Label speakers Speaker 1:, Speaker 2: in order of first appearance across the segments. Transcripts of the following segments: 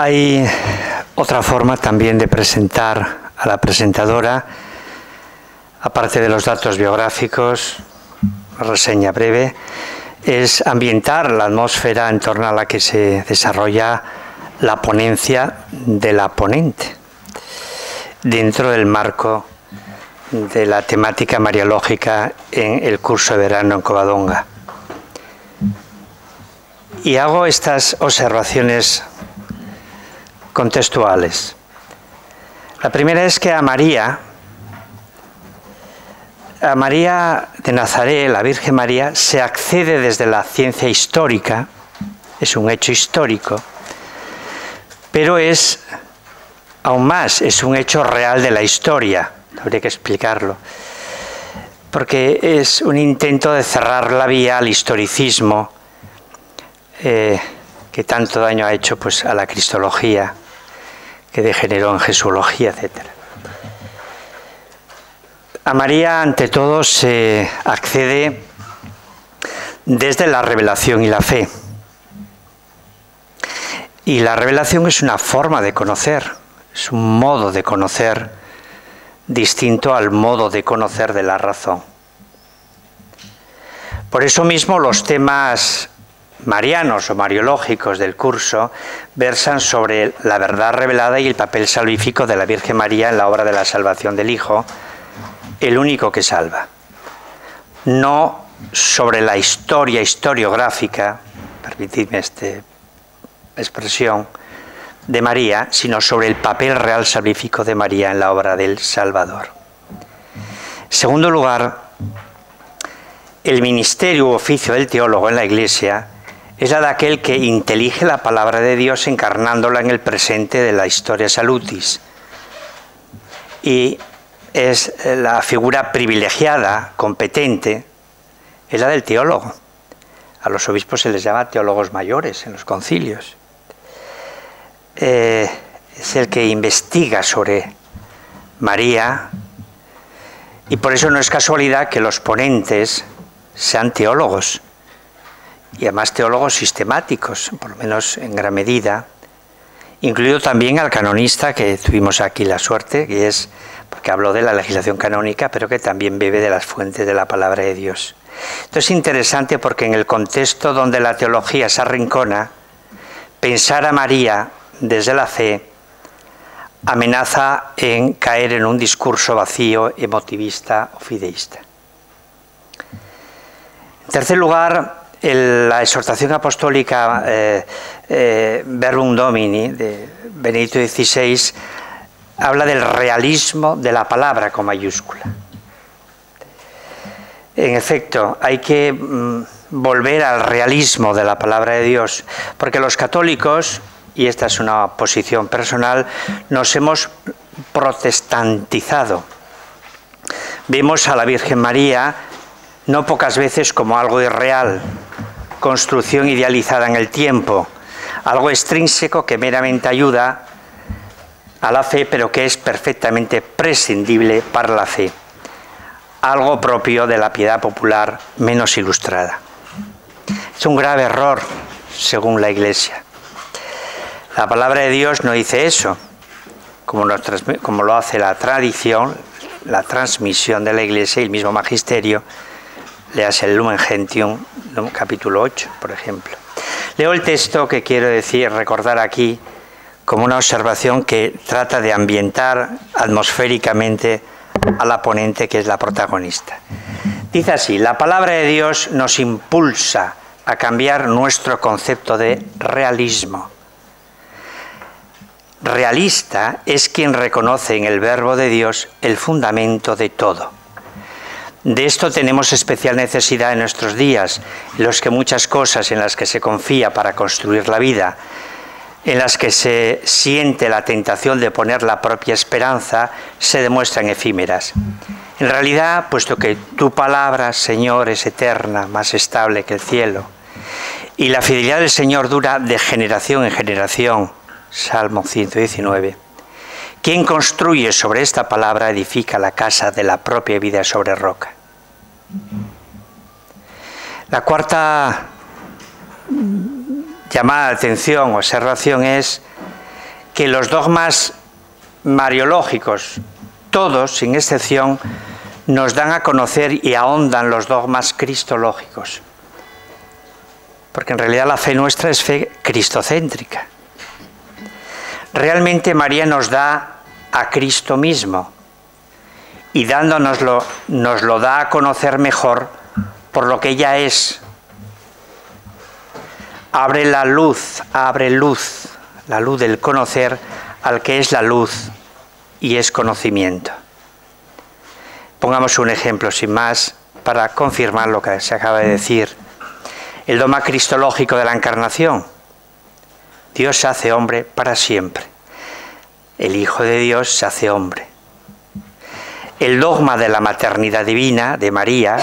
Speaker 1: Hay otra forma también de presentar a la presentadora, aparte de los datos biográficos, reseña breve, es ambientar la atmósfera en torno a la que se desarrolla la ponencia de la ponente, dentro del marco de la temática mariológica en el curso de verano en Covadonga. Y hago estas observaciones contextuales. La primera es que a María de Nazaret, la Virgen María, se accede desde la ciencia histórica, es un hecho histórico, pero es aún más, es un hecho real de la historia, habría que explicarlo, porque es un intento de cerrar la vía al historicismo que tanto daño ha hecho pues, a la cristología, que degeneró en jesuología, etc. A María, ante todo, se accede desde la revelación y la fe. Y la revelación es una forma de conocer, es un modo de conocer distinto al modo de conocer de la razón. Por eso mismo los temas marianos o mariológicos del curso versan sobre la verdad revelada y el papel salvífico de la Virgen María en la obra de la salvación del Hijo, el único que salva. No sobre la historia historiográfica, permitidme esta expresión, de María, sino sobre el papel real salvífico de María en la obra del Salvador. En segundo lugar, el ministerio u oficio del teólogo en la Iglesia es la de aquel que intelige la palabra de Dios encarnándola en el presente de la historia salutis. Y es la figura privilegiada, competente, es la del teólogo. A los obispos se les llama teólogos mayores en los concilios. Es el que investiga sobre María, y por eso no es casualidad que los ponentes sean teólogos, y además teólogos sistemáticos, por lo menos en gran medida, incluido también al canonista, que tuvimos aquí la suerte, que es, porque habló de la legislación canónica, pero que también bebe de las fuentes de la palabra de Dios. Esto es interesante porque en el contexto donde la teología se arrincona, pensar a María desde la fe amenaza en caer en un discurso vacío, emotivista o fideísta. En tercer lugar, la exhortación apostólica Verbum Domini de Benedicto XVI habla del realismo de la palabra con mayúscula. En efecto, hay que volver al realismo de la palabra de Dios, porque los católicos, y esta es una posición personal, nos hemos protestantizado. Vemos a la Virgen María no pocas veces como algo irreal, construcción idealizada en el tiempo, algo extrínseco que meramente ayuda a la fe, pero que es perfectamente prescindible para la fe, algo propio de la piedad popular menos ilustrada. Es un grave error, según la Iglesia. La palabra de Dios no dice eso, como lo hace la tradición, la transmisión de la Iglesia y el mismo magisterio. Leas el Lumen Gentium, capítulo 8, por ejemplo. Leo el texto que quiero recordar aquí, como una observación que trata de ambientar atmosféricamente a la ponente, que es la protagonista. Dice así: la palabra de Dios nos impulsa a cambiar nuestro concepto de realismo. Realista es quien reconoce en el verbo de Dios el fundamento de todo. De esto tenemos especial necesidad en nuestros días, en los que muchas cosas en las que se confía para construir la vida, en las que se siente la tentación de poner la propia esperanza, se demuestran efímeras. En realidad, puesto que tu palabra, Señor, es eterna, más estable que el cielo, y la fidelidad del Señor dura de generación en generación, Salmo 119, quien construye sobre esta palabra edifica la casa de la propia vida sobre roca. La cuarta llamada de atención, observación, es que los dogmas mariológicos, todos, sin excepción, nos dan a conocer y ahondan los dogmas cristológicos. Porque en realidad la fe nuestra es fe cristocéntrica. Realmente María nos da a Cristo mismo y dándonoslo, nos lo da a conocer mejor por lo que ella es. Abre la luz, la luz del conocer al que es la luz y es conocimiento. Pongamos un ejemplo sin más para confirmar lo que se acaba de decir. El dogma cristológico de la encarnación. Dios se hace hombre para siempre. El Hijo de Dios se hace hombre. El dogma de la maternidad divina de María,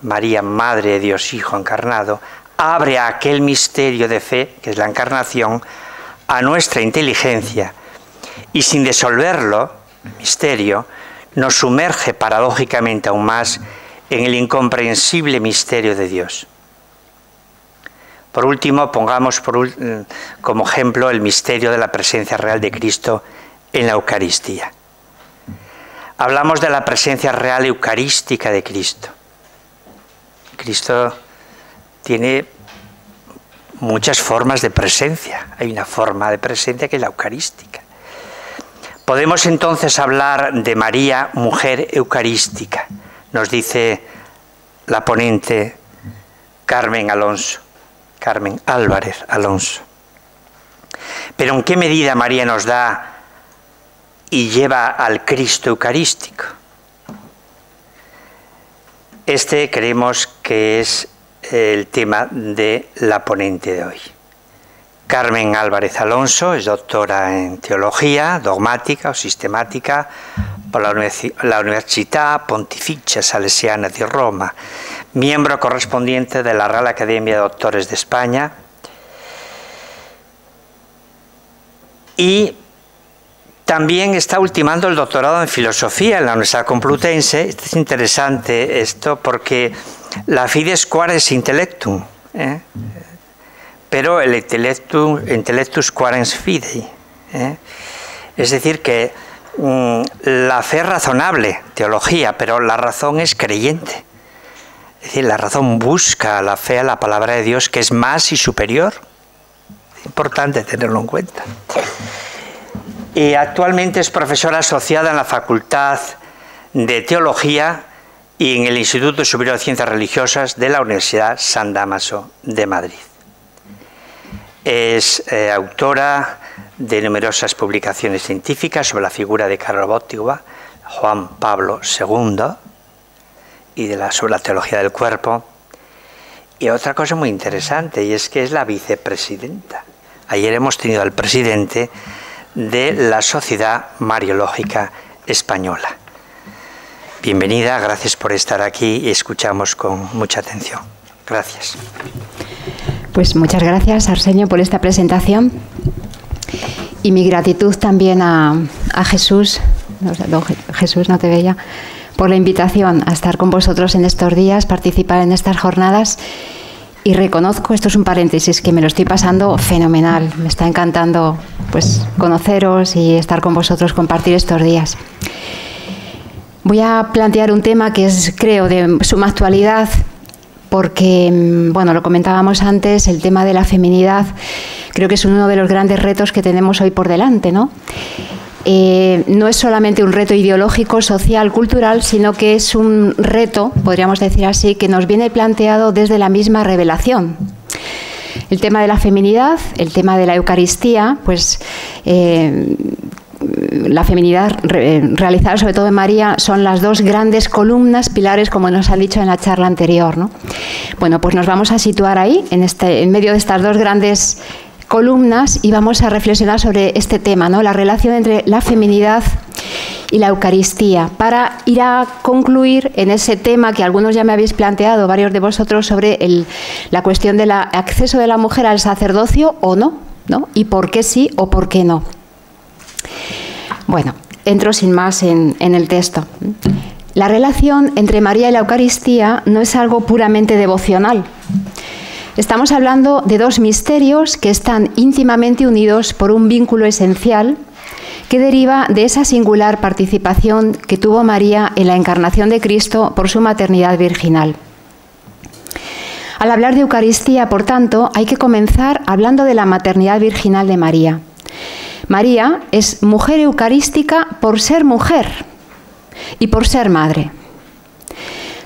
Speaker 1: María, Madre de Dios Hijo encarnado, abre a aquel misterio de fe, que es la encarnación, a nuestra inteligencia y sin disolverlo, el misterio, nos sumerge paradójicamente aún más en el incomprensible misterio de Dios. Por último, pongamos como ejemplo el misterio de la presencia real de Cristo en la Eucaristía. Hablamos de la presencia real eucarística de Cristo. Cristo tiene muchas formas de presencia. Hay una forma de presencia que es la eucarística. Podemos entonces hablar de María, mujer eucarística, nos dice la ponente Carmen Álvarez Alonso. Pero ¿en qué medida María nos da y lleva al Cristo eucarístico? Este creemos que es el tema de la ponente de hoy. Carmen Álvarez Alonso es doctora en teología dogmática o sistemática por la Università Pontificia Salesiana de Roma, miembro correspondiente de la Real Academia de Doctores de España y también está ultimando el doctorado en filosofía en la Universidad Complutense. Es interesante esto porque la fides quaerens intellectum, pero el intellectus quaerens fidei. Es decir, que la fe es razonable, teología, pero la razón es creyente. Es decir, la razón busca la fe a la palabra de Dios, que es más y superior. Es importante tenerlo en cuenta. Y actualmente es profesora asociada en la Facultad de Teología y en el Instituto Superior de Ciencias Religiosas de la Universidad San Dámaso de Madrid. Es autora de numerosas publicaciones científicas sobre la figura de Carlo Bottega, Juan Pablo II, y sobre la teología del cuerpo. Y otra cosa muy interesante, y es que es la vicepresidenta. Ayer hemos tenido al presidente de la Sociedad Mariológica Española. Bienvenida, gracias por estar aquí y escuchamos con mucha atención. Gracias.
Speaker 2: Pues muchas gracias, Arsenio, por esta presentación. Y mi gratitud también a Jesús, Jesús no te veía, por la invitación a estar con vosotros en estos días, participar en estas jornadas. Y reconozco, esto es un paréntesis, que me lo estoy pasando fenomenal. Me está encantando pues conoceros y estar con vosotros, compartir estos días. Voy a plantear un tema que es, creo, de suma actualidad, porque, bueno, lo comentábamos antes, el tema de la feminidad creo que es uno de los grandes retos que tenemos hoy por delante, ¿no? No es solamente un reto ideológico, social, cultural, sino que es un reto, podríamos decir así, que nos viene planteado desde la misma revelación. El tema de la feminidad, el tema de la Eucaristía, pues la feminidad realizada sobre todo en María son las dos grandes columnas, pilares, como nos han dicho en la charla anterior, ¿no? Bueno, pues nos vamos a situar ahí, en medio de estas dos grandes columnas, y vamos a reflexionar sobre este tema, ¿no? La relación entre la feminidad y la Eucaristía, para ir a concluir en ese tema que algunos ya me habéis planteado, varios de vosotros, sobre la cuestión del acceso de la mujer al sacerdocio o no, ¿no? Y por qué sí o por qué no. Bueno, entro sin más en el texto. La relación entre María y la Eucaristía no es algo puramente devocional. Estamos hablando de dos misterios que están íntimamente unidos por un vínculo esencial que deriva de esa singular participación que tuvo María en la encarnación de Cristo por su maternidad virginal. Al hablar de Eucaristía, por tanto, hay que comenzar hablando de la maternidad virginal de María. María es mujer eucarística por ser mujer y por ser madre.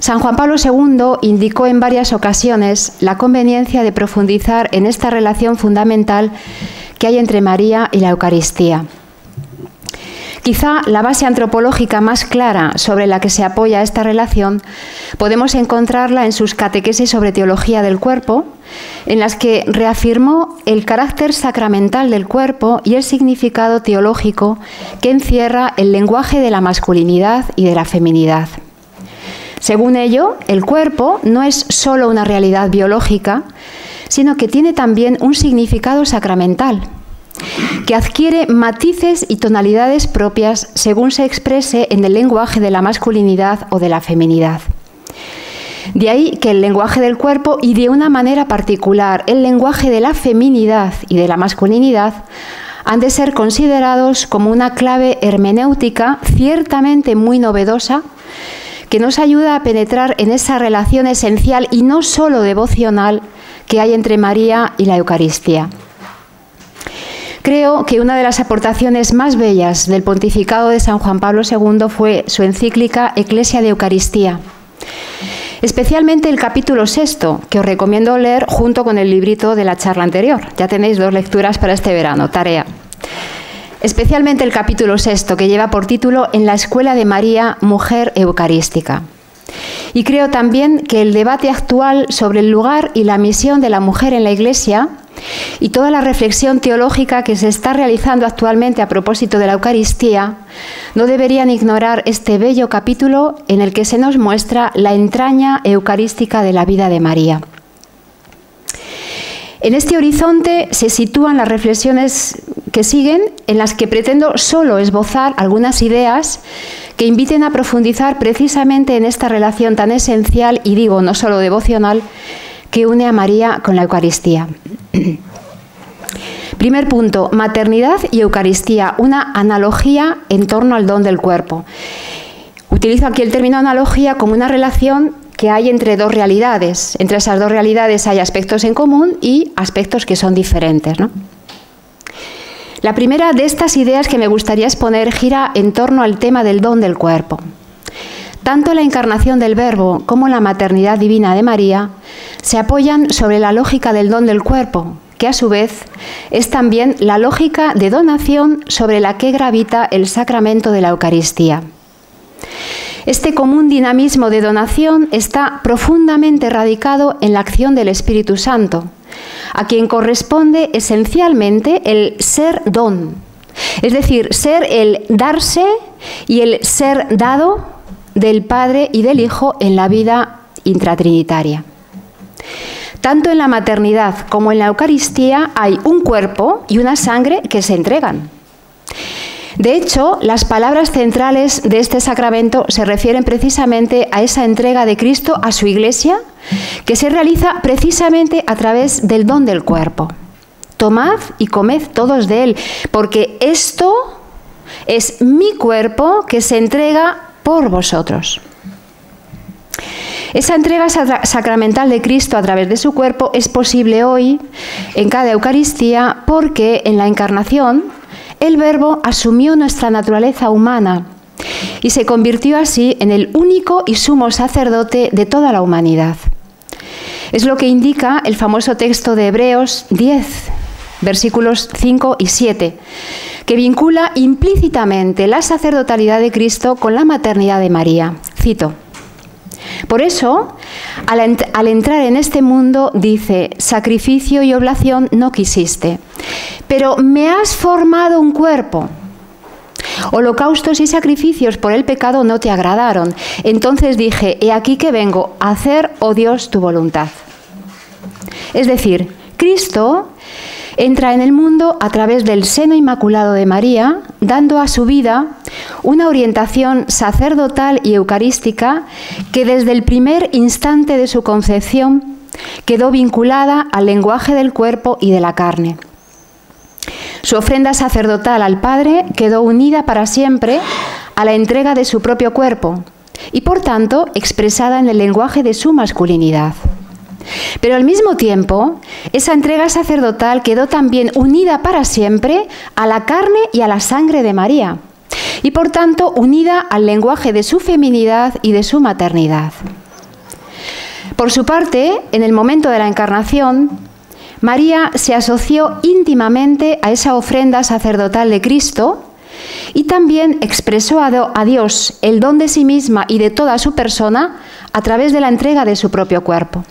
Speaker 2: San Juan Pablo II indicó en varias ocasiones la conveniencia de profundizar en esta relación fundamental que hay entre María y la Eucaristía. Quizá la base antropológica más clara sobre la que se apoya esta relación podemos encontrarla en sus catequesis sobre teología del cuerpo, en las que reafirmó el carácter sacramental del cuerpo y el significado teológico que encierra el lenguaje de la masculinidad y de la feminidad. Según ello, el cuerpo no es solo una realidad biológica, sino que tiene también un significado sacramental, que adquiere matices y tonalidades propias según se exprese en el lenguaje de la masculinidad o de la feminidad. De ahí que el lenguaje del cuerpo y de una manera particular el lenguaje de la feminidad y de la masculinidad han de ser considerados como una clave hermenéutica ciertamente muy novedosa que nos ayuda a penetrar en esa relación esencial y no solo devocional que hay entre María y la Eucaristía. Creo que una de las aportaciones más bellas del pontificado de San Juan Pablo II fue su encíclica Ecclesia de Eucaristía, especialmente el capítulo 6, que os recomiendo leer junto con el librito de la charla anterior. Ya tenéis 2 lecturas para este verano, tarea. Especialmente el capítulo 6, que lleva por título En la Escuela de María, Mujer Eucarística. Y creo también que el debate actual sobre el lugar y la misión de la mujer en la Iglesia y toda la reflexión teológica que se está realizando actualmente a propósito de la Eucaristía no deberían ignorar este bello capítulo en el que se nos muestra la entraña eucarística de la vida de María. En este horizonte se sitúan las reflexiones que siguen, en las que pretendo solo esbozar algunas ideas que inviten a profundizar precisamente en esta relación tan esencial, y digo no solo devocional, que une a María con la Eucaristía. Primer punto, maternidad y Eucaristía, una analogía en torno al don del cuerpo. Utilizo aquí el término analogía como una relación que hay entre dos realidades. Entre esas dos realidades hay aspectos en común y aspectos que son diferentes, ¿no? La primera de estas ideas que me gustaría exponer gira en torno al tema del don del cuerpo. Tanto la encarnación del Verbo como la maternidad divina de María se apoyan sobre la lógica del don del cuerpo, que a su vez es también la lógica de donación sobre la que gravita el sacramento de la Eucaristía. Este común dinamismo de donación está profundamente radicado en la acción del Espíritu Santo, a quien corresponde esencialmente el ser don, es decir, ser el darse y el ser dado del Padre y del Hijo en la vida intratrinitaria. Tanto en la maternidad como en la Eucaristía hay un cuerpo y una sangre que se entregan. De hecho, las palabras centrales de este sacramento se refieren precisamente a esa entrega de Cristo a su Iglesia, que se realiza precisamente a través del don del cuerpo. Tomad y comed todos de él, porque esto es mi cuerpo que se entrega por vosotros. Esa entrega sacramental de Cristo a través de su cuerpo es posible hoy en cada Eucaristía porque en la Encarnación el Verbo asumió nuestra naturaleza humana y se convirtió así en el único y sumo sacerdote de toda la humanidad. Es lo que indica el famoso texto de Hebreos 10, versículos 5 y 7, que vincula implícitamente la sacerdotalidad de Cristo con la maternidad de María. Cito: por eso, al entrar en este mundo, dice, sacrificio y oblación no quisiste, pero me has formado un cuerpo. Holocaustos y sacrificios por el pecado no te agradaron. Entonces dije, he aquí que vengo a hacer, oh Dios, tu voluntad. Es decir, Cristo entra en el mundo a través del seno inmaculado de María, dando a su vida una orientación sacerdotal y eucarística que desde el primer instante de su concepción quedó vinculada al lenguaje del cuerpo y de la carne. Su ofrenda sacerdotal al Padre quedó unida para siempre a la entrega de su propio cuerpo y, por tanto, expresada en el lenguaje de su masculinidad. Pero al mismo tiempo, esa entrega sacerdotal quedó también unida para siempre a la carne y a la sangre de María, y por tanto unida al lenguaje de su feminidad y de su maternidad. Por su parte, en el momento de la encarnación, María se asoció íntimamente a esa ofrenda sacerdotal de Cristo y también expresó a Dios el don de sí misma y de toda su persona a través de la entrega de su propio cuerpo.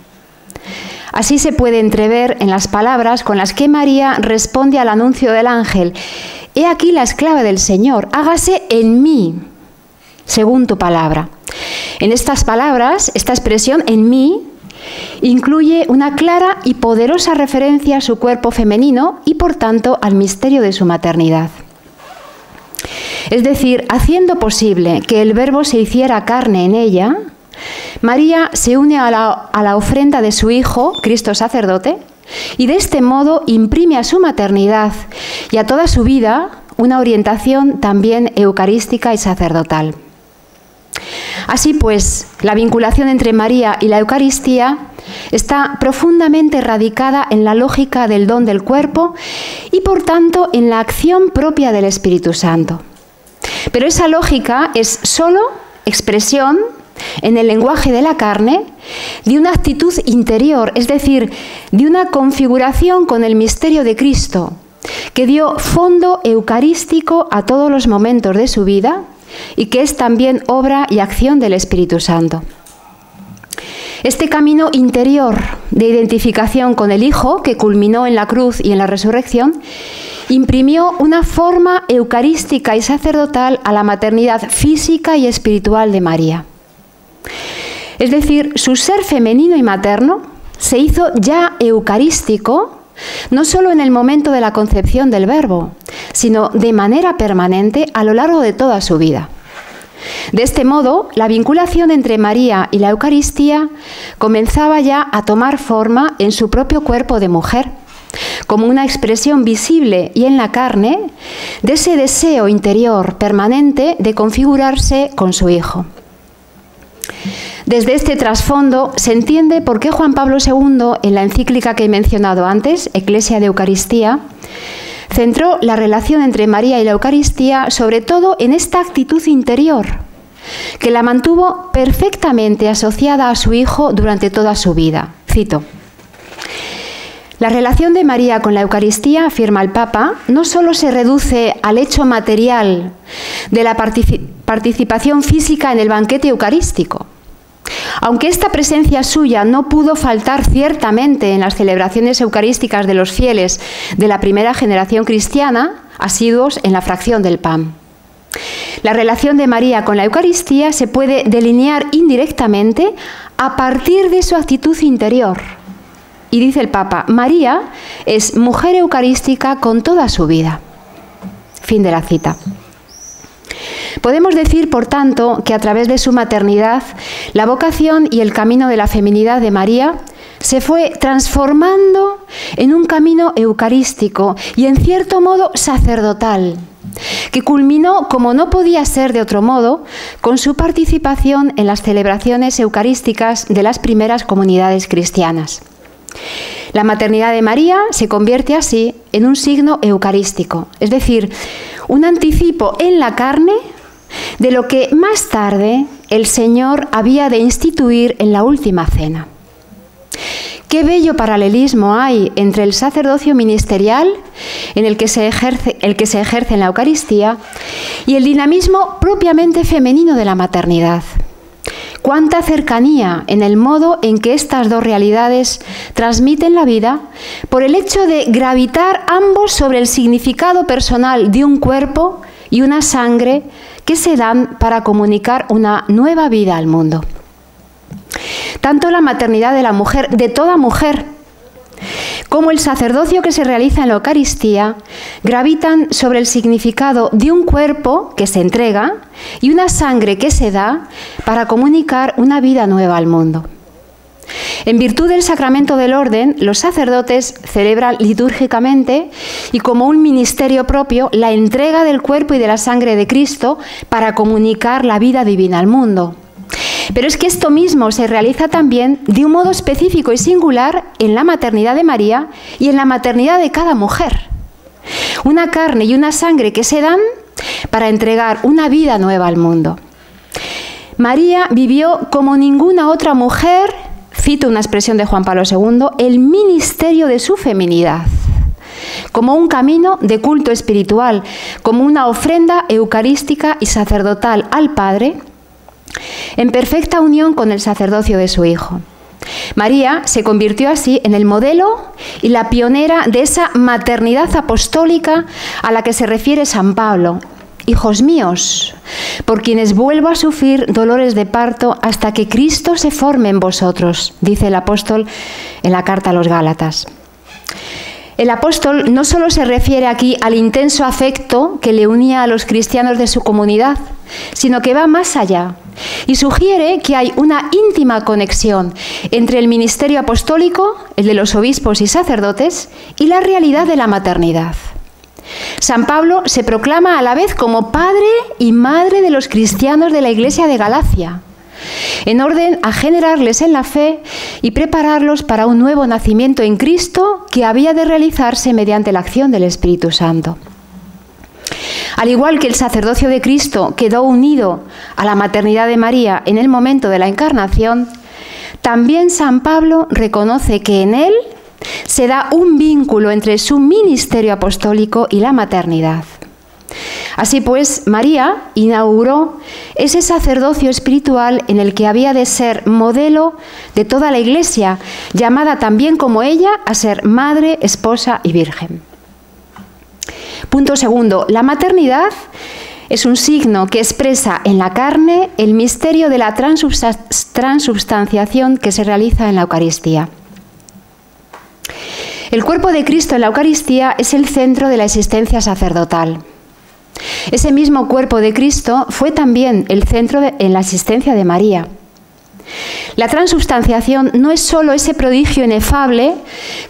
Speaker 2: Así se puede entrever en las palabras con las que María responde al anuncio del ángel: «He aquí la esclava del Señor, hágase en mí, según tu palabra». En estas palabras, esta expresión «en mí» incluye una clara y poderosa referencia a su cuerpo femenino y, por tanto, al misterio de su maternidad. Es decir, haciendo posible que el Verbo se hiciera carne en ella, María se une a la ofrenda de su Hijo, Cristo sacerdote, y de este modo imprime a su maternidad y a toda su vida una orientación también eucarística y sacerdotal. Así pues, la vinculación entre María y la Eucaristía está profundamente radicada en la lógica del don del cuerpo y, por tanto, en la acción propia del Espíritu Santo. Pero esa lógica es solo expresión, en el lenguaje de la carne, de una actitud interior, es decir, de una configuración con el misterio de Cristo, que dio fondo eucarístico a todos los momentos de su vida y que es también obra y acción del Espíritu Santo. Este camino interior de identificación con el Hijo, que culminó en la cruz y en la resurrección, imprimió una forma eucarística y sacerdotal a la maternidad física y espiritual de María. Es decir, su ser femenino y materno se hizo ya eucarístico, no solo en el momento de la concepción del Verbo, sino de manera permanente a lo largo de toda su vida. De este modo, la vinculación entre María y la Eucaristía comenzaba ya a tomar forma en su propio cuerpo de mujer, como una expresión visible y en la carne de ese deseo interior permanente de configurarse con su Hijo. Desde este trasfondo se entiende por qué Juan Pablo II, en la encíclica que he mencionado antes, Ecclesia de Eucaristía, centró la relación entre María y la Eucaristía sobre todo en esta actitud interior, que la mantuvo perfectamente asociada a su Hijo durante toda su vida. Cito: «La relación de María con la Eucaristía», afirma el Papa, «no solo se reduce al hecho material de la participación física en el banquete eucarístico. Aunque esta presencia suya no pudo faltar ciertamente en las celebraciones eucarísticas de los fieles de la primera generación cristiana, asiduos en la fracción del pan. La relación de María con la Eucaristía se puede delinear indirectamente a partir de su actitud interior. Y dice el Papa, María es mujer eucarística con toda su vida». Fin de la cita. Podemos decir, por tanto, que a través de su maternidad, la vocación y el camino de la feminidad de María se fue transformando en un camino eucarístico y, en cierto modo, sacerdotal, que culminó, como no podía ser de otro modo, con su participación en las celebraciones eucarísticas de las primeras comunidades cristianas. La maternidad de María se convierte así en un signo eucarístico, es decir, un anticipo en la carne de lo que más tarde el Señor había de instituir en la última cena. Qué bello paralelismo hay entre el sacerdocio ministerial, en el que se ejerce en la Eucaristía, y el dinamismo propiamente femenino de la maternidad. Cuánta cercanía en el modo en que estas dos realidades transmiten la vida por el hecho de gravitar ambos sobre el significado personal de un cuerpo y una sangre que se dan para comunicar una nueva vida al mundo. Tanto la maternidad de la mujer, de toda mujer, como el sacerdocio que se realiza en la Eucaristía, gravitan sobre el significado de un cuerpo que se entrega y una sangre que se da para comunicar una vida nueva al mundo. En virtud del sacramento del orden, los sacerdotes celebran litúrgicamente y como un ministerio propio la entrega del cuerpo y de la sangre de Cristo para comunicar la vida divina al mundo. Pero es que esto mismo se realiza también de un modo específico y singular en la maternidad de María y en la maternidad de cada mujer. Una carne y una sangre que se dan para entregar una vida nueva al mundo. María vivió como ninguna otra mujer, cito una expresión de Juan Pablo II, el ministerio de su feminidad, como un camino de culto espiritual, como una ofrenda eucarística y sacerdotal al Padre, en perfecta unión con el sacerdocio de su Hijo. María se convirtió así en el modelo y la pionera de esa maternidad apostólica a la que se refiere San Pablo. Hijos míos, por quienes vuelvo a sufrir dolores de parto hasta que Cristo se forme en vosotros, dice el apóstol en la carta a los Gálatas. El apóstol no solo se refiere aquí al intenso afecto que le unía a los cristianos de su comunidad, sino que va más allá y sugiere que hay una íntima conexión entre el ministerio apostólico, el de los obispos y sacerdotes, y la realidad de la maternidad. San Pablo se proclama a la vez como padre y madre de los cristianos de la Iglesia de Galacia, en orden a generarles en la fe y prepararlos para un nuevo nacimiento en Cristo que había de realizarse mediante la acción del Espíritu Santo. Al igual que el sacerdocio de Cristo quedó unido a la maternidad de María en el momento de la encarnación, también San Pablo reconoce que en él se da un vínculo entre su ministerio apostólico y la maternidad. Así pues, María inauguró ese sacerdocio espiritual en el que había de ser modelo de toda la Iglesia, llamada también como ella a ser madre, esposa y virgen. Punto segundo, la maternidad es un signo que expresa en la carne el misterio de la transubstanciación que se realiza en la Eucaristía. El cuerpo de Cristo en la Eucaristía es el centro de la existencia sacerdotal. Ese mismo cuerpo de Cristo fue también el centro en la existencia de María. La transubstanciación no es solo ese prodigio inefable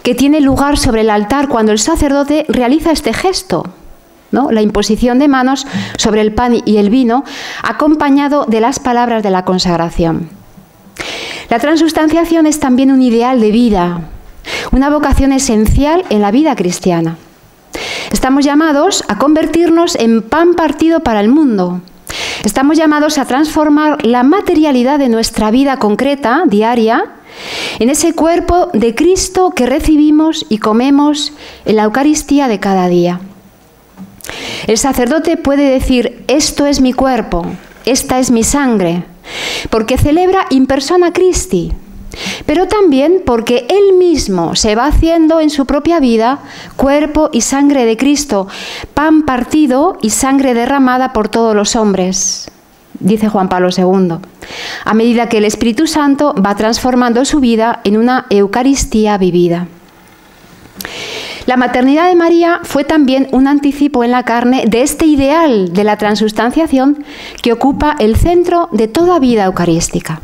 Speaker 2: que tiene lugar sobre el altar cuando el sacerdote realiza este gesto, ¿no? La imposición de manos sobre el pan y el vino, acompañado de las palabras de la consagración. La transubstanciación es también un ideal de vida, una vocación esencial en la vida cristiana. Estamos llamados a convertirnos en pan partido para el mundo. Estamos llamados a transformar la materialidad de nuestra vida concreta, diaria, en ese cuerpo de Cristo que recibimos y comemos en la Eucaristía de cada día. El sacerdote puede decir, esto es mi cuerpo, esta es mi sangre, porque celebra in persona Christi, pero también porque él mismo se va haciendo en su propia vida cuerpo y sangre de Cristo, pan partido y sangre derramada por todos los hombres, dice Juan Pablo II, a medida que el Espíritu Santo va transformando su vida en una Eucaristía vivida. La maternidad de María fue también un anticipo en la carne de este ideal de la transubstanciación que ocupa el centro de toda vida eucarística.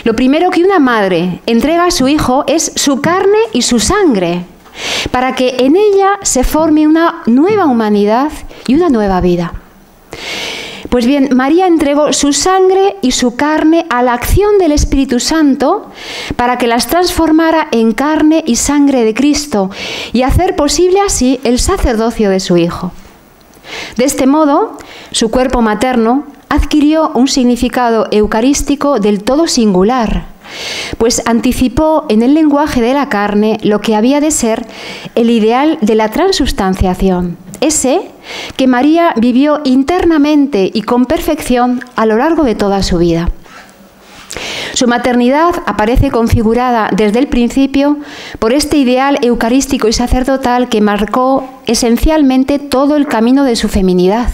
Speaker 2: Lo primero que una madre entrega a su hijo es su carne y su sangre, para que en ella se forme una nueva humanidad y una nueva vida. Pues bien, María entregó su sangre y su carne a la acción del Espíritu Santo para que las transformara en carne y sangre de Cristo y hacer posible así el sacerdocio de su Hijo. De este modo, su cuerpo materno adquirió un significado eucarístico del todo singular, pues anticipó en el lenguaje de la carne lo que había de ser el ideal de la transubstanciación, ese que María vivió internamente y con perfección a lo largo de toda su vida. Su maternidad aparece configurada desde el principio por este ideal eucarístico y sacerdotal que marcó esencialmente todo el camino de su feminidad.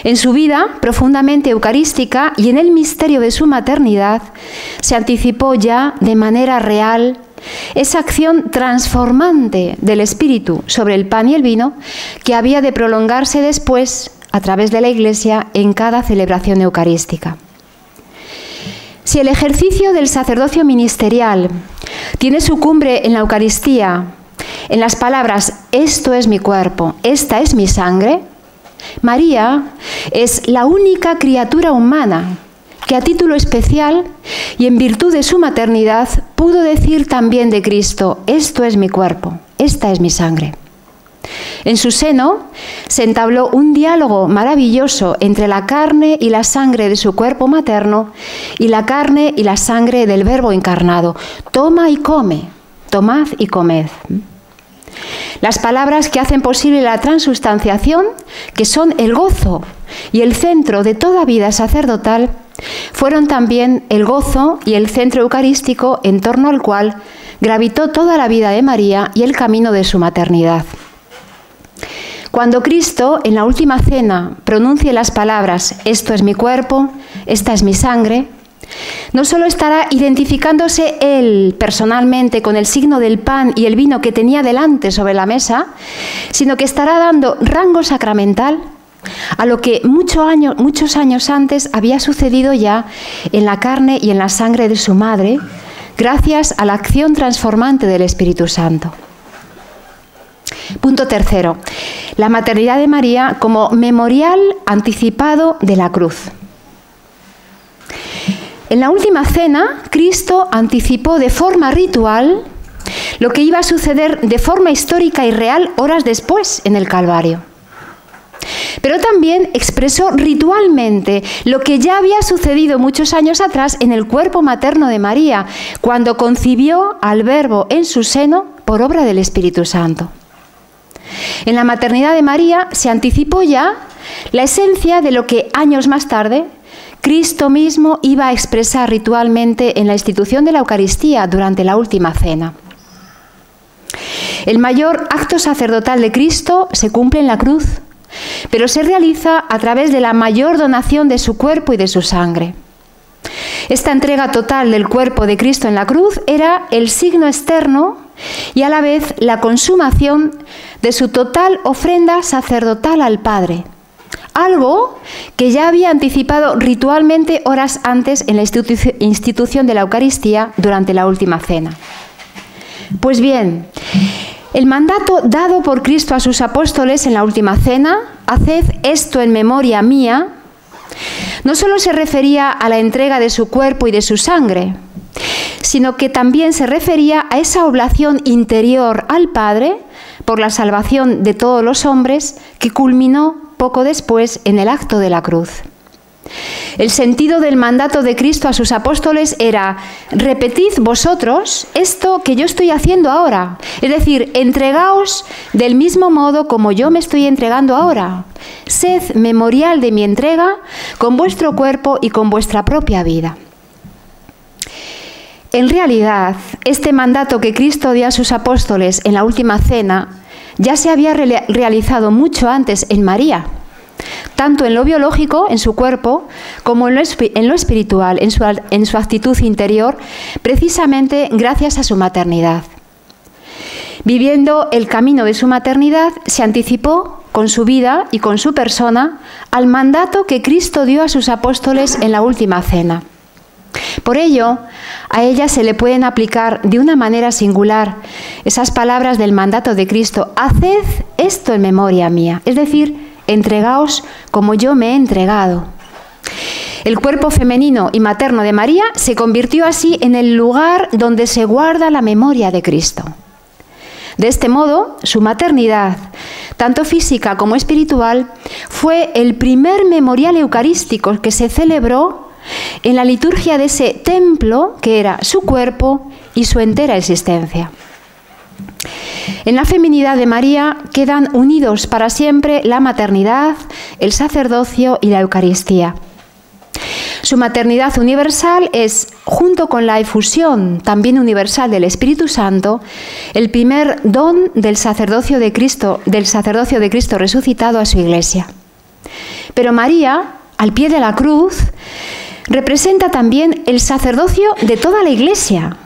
Speaker 2: En su vida profundamente eucarística y en el misterio de su maternidad se anticipó ya de manera real esa acción transformante del Espíritu sobre el pan y el vino que había de prolongarse después a través de la Iglesia en cada celebración eucarística. Si el ejercicio del sacerdocio ministerial tiene su cumbre en la Eucaristía, en las palabras, esto es mi cuerpo, esta es mi sangre, María es la única criatura humana que a título especial y en virtud de su maternidad pudo decir también de Cristo, esto es mi cuerpo, esta es mi sangre. En su seno se entabló un diálogo maravilloso entre la carne y la sangre de su cuerpo materno y la carne y la sangre del Verbo encarnado. Toma y come, tomad y comed. Las palabras que hacen posible la transustanciación, que son el gozo y el centro de toda vida sacerdotal, fueron también el gozo y el centro eucarístico en torno al cual gravitó toda la vida de María y el camino de su maternidad. Cuando Cristo, en la última cena, pronuncie las palabras, esto es mi cuerpo, esta es mi sangre, no solo estará identificándose él personalmente con el signo del pan y el vino que tenía delante sobre la mesa, sino que estará dando rango sacramental a lo que muchos años antes había sucedido ya en la carne y en la sangre de su madre, gracias a la acción transformante del Espíritu Santo. Punto tercero, la maternidad de María como memorial anticipado de la cruz. En la última cena, Cristo anticipó de forma ritual lo que iba a suceder de forma histórica y real horas después en el Calvario. Pero también expresó ritualmente lo que ya había sucedido muchos años atrás en el cuerpo materno de María, cuando concibió al Verbo en su seno por obra del Espíritu Santo. En la maternidad de María se anticipó ya la esencia de lo que años más tarde Cristo mismo iba a expresar ritualmente en la institución de la Eucaristía durante la última cena. El mayor acto sacerdotal de Cristo se cumple en la cruz, pero se realiza a través de la mayor donación de su cuerpo y de su sangre. Esta entrega total del cuerpo de Cristo en la cruz era el signo externo y a la vez la consumación de su total ofrenda sacerdotal al Padre. Algo que ya había anticipado ritualmente horas antes en la institución de la Eucaristía durante la última cena. Pues bien, el mandato dado por Cristo a sus apóstoles en la última cena, haced esto en memoria mía, no solo se refería a la entrega de su cuerpo y de su sangre, sino que también se refería a esa oblación interior al Padre por la salvación de todos los hombres que culminó poco después en el acto de la cruz. El sentido del mandato de Cristo a sus apóstoles era: repetid vosotros esto que yo estoy haciendo ahora, es decir, entregaos del mismo modo como yo me estoy entregando ahora. Sed memorial de mi entrega con vuestro cuerpo y con vuestra propia vida. En realidad, este mandato que Cristo dio a sus apóstoles en la última cena ya se había realizado mucho antes en María, tanto en lo biológico, en su cuerpo, como en lo espiritual, en su actitud interior, precisamente gracias a su maternidad. Viviendo el camino de su maternidad, se anticipó con su vida y con su persona al mandato que Cristo dio a sus apóstoles en la última cena. Por ello, a ella se le pueden aplicar de una manera singular esas palabras del mandato de Cristo: haced esto en memoria mía, es decir, entregaos como yo me he entregado. El cuerpo femenino y materno de María se convirtió así en el lugar donde se guarda la memoria de Cristo. De este modo, su maternidad, tanto física como espiritual, fue el primer memorial eucarístico que se celebró en la liturgia de ese templo que era su cuerpo y su entera existencia. En la feminidad de María quedan unidos para siempre la maternidad, el sacerdocio y la Eucaristía. Su maternidad universal es, junto con la efusión también universal del Espíritu Santo, el primer don del sacerdocio de Cristo resucitado a su Iglesia. Pero María, al pie de la cruz, representa también el sacerdocio de toda la Iglesia,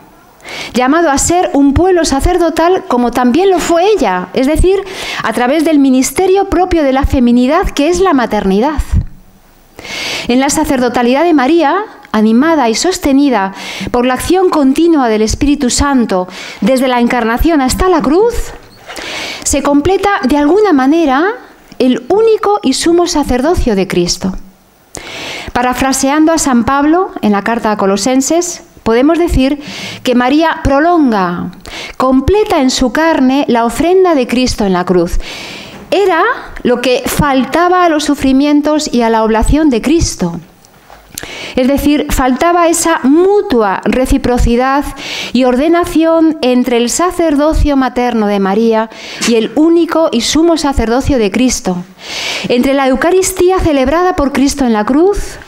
Speaker 2: llamado a ser un pueblo sacerdotal como también lo fue ella, es decir, a través del ministerio propio de la feminidad que es la maternidad. En la sacerdotalidad de María, animada y sostenida por la acción continua del Espíritu Santo desde la encarnación hasta la cruz, se completa de alguna manera el único y sumo sacerdocio de Cristo. Parafraseando a San Pablo en la carta a Colosenses, podemos decir que María prolonga, completa en su carne la ofrenda de Cristo en la cruz. Era lo que faltaba a los sufrimientos y a la oblación de Cristo. Es decir, faltaba esa mutua reciprocidad y ordenación entre el sacerdocio materno de María y el único y sumo sacerdocio de Cristo, entre la Eucaristía celebrada por Cristo en la cruz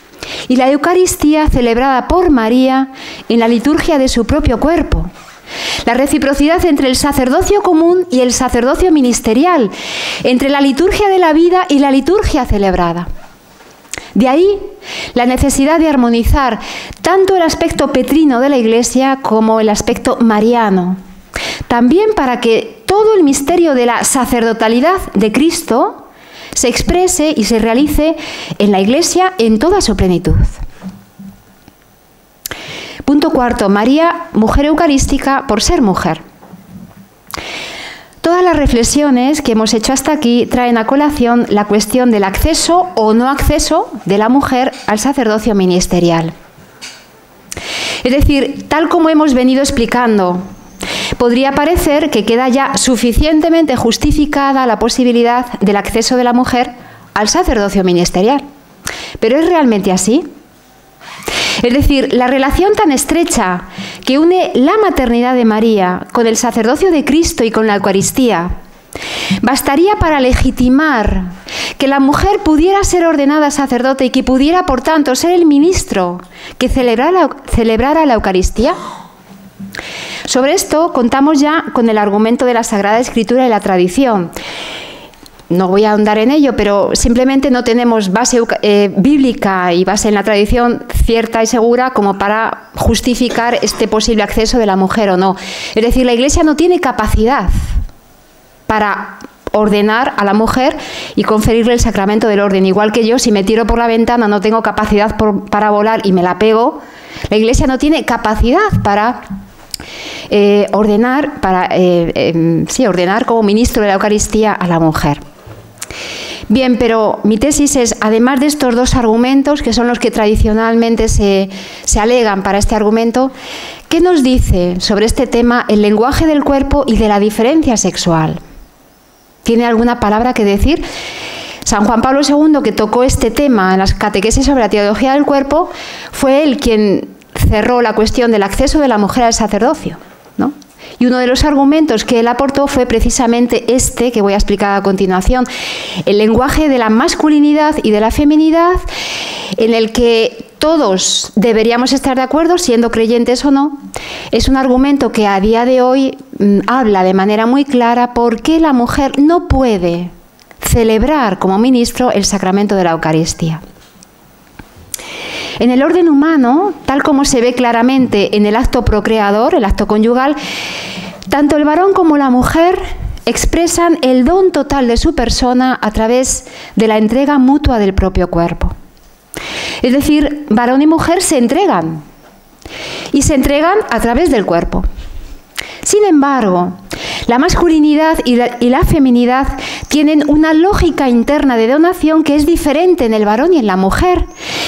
Speaker 2: y la Eucaristía celebrada por María en la liturgia de su propio cuerpo. La reciprocidad entre el sacerdocio común y el sacerdocio ministerial, entre la liturgia de la vida y la liturgia celebrada. De ahí la necesidad de armonizar tanto el aspecto petrino de la Iglesia como el aspecto mariano. También para que todo el misterio de la sacerdotalidad de Cristo se exprese y se realice en la Iglesia en toda su plenitud. Punto cuarto, María, mujer eucarística por ser mujer. Todas las reflexiones que hemos hecho hasta aquí traen a colación la cuestión del acceso o no acceso de la mujer al sacerdocio ministerial. Es decir, tal como hemos venido explicando, podría parecer que queda ya suficientemente justificada la posibilidad del acceso de la mujer al sacerdocio ministerial. ¿Pero es realmente así? Es decir, la relación tan estrecha que une la maternidad de María con el sacerdocio de Cristo y con la Eucaristía, bastaría para legitimar que la mujer pudiera ser ordenada sacerdote y que pudiera, por tanto, ser el ministro que celebrara la Eucaristía. Sobre esto contamos ya con el argumento de la Sagrada Escritura y la tradición. No voy a ahondar en ello, pero simplemente no tenemos base bíblica y base en la tradición cierta y segura como para justificar este posible acceso de la mujer o no. Es decir, la Iglesia no tiene capacidad para ordenar a la mujer y conferirle el sacramento del orden. Igual que yo, si me tiro por la ventana, no tengo capacidad para volar y me la pego, la Iglesia no tiene capacidad para ordenar como ministro de la Eucaristía a la mujer. Bien, pero mi tesis es, además de estos dos argumentos, que son los que tradicionalmente se alegan para este argumento, ¿qué nos dice sobre este tema el lenguaje del cuerpo y de la diferencia sexual? ¿Tiene alguna palabra que decir? San Juan Pablo II, que tocó este tema en las catequesis sobre la teología del cuerpo, fue él quien cerró la cuestión del acceso de la mujer al sacerdocio, ¿no? Y uno de los argumentos que él aportó fue precisamente este que voy a explicar a continuación, el lenguaje de la masculinidad y de la feminidad, en el que todos deberíamos estar de acuerdo, siendo creyentes o no. Es un argumento que a día de hoy habla de manera muy clara por qué la mujer no puede celebrar como ministro el sacramento de la Eucaristía. En el orden humano, tal como se ve claramente en el acto procreador, el acto conyugal, tanto el varón como la mujer expresan el don total de su persona a través de la entrega mutua del propio cuerpo. Es decir, varón y mujer se entregan, y se entregan a través del cuerpo. Sin embargo, la masculinidad y la feminidad tienen una lógica interna de donación que es diferente en el varón y en la mujer,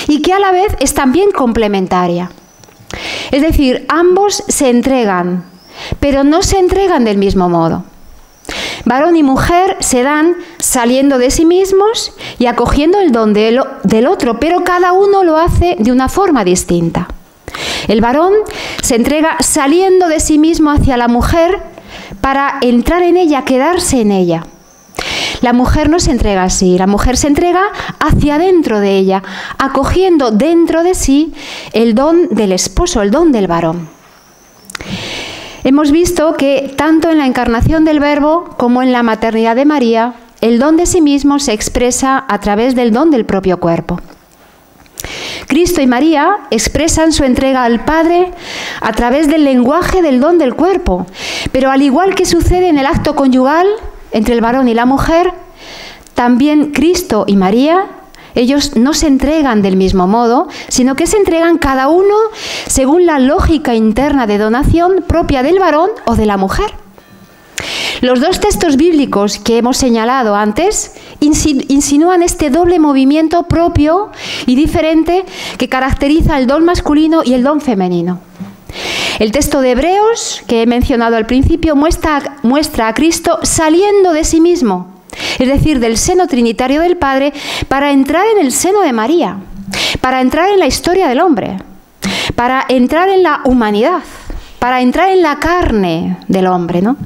Speaker 2: y que a la vez es también complementaria. Es decir, ambos se entregan, pero no se entregan del mismo modo. Varón y mujer se dan saliendo de sí mismos y acogiendo el don del otro, pero cada uno lo hace de una forma distinta. El varón se entrega saliendo de sí mismo hacia la mujer para entrar en ella, quedarse en ella. La mujer no se entrega así, la mujer se entrega hacia dentro de ella, acogiendo dentro de sí el don del esposo, el don del varón. Hemos visto que tanto en la encarnación del Verbo como en la maternidad de María, el don de sí mismo se expresa a través del don del propio cuerpo. Cristo y María expresan su entrega al Padre a través del lenguaje del don del cuerpo, pero al igual que sucede en el acto conyugal entre el varón y la mujer, también Cristo y María Ellos no se entregan del mismo modo, sino que se entregan cada uno según la lógica interna de donación propia del varón o de la mujer. Los dos textos bíblicos que hemos señalado antes insinúan este doble movimiento propio y diferente que caracteriza el don masculino y el don femenino. El texto de Hebreos, que he mencionado al principio, muestra a Cristo saliendo de sí mismo, es decir, del seno trinitario del Padre, para entrar en el seno de María, para entrar en la historia del hombre, para entrar en la humanidad, para entrar en la carne del hombre, ¿no?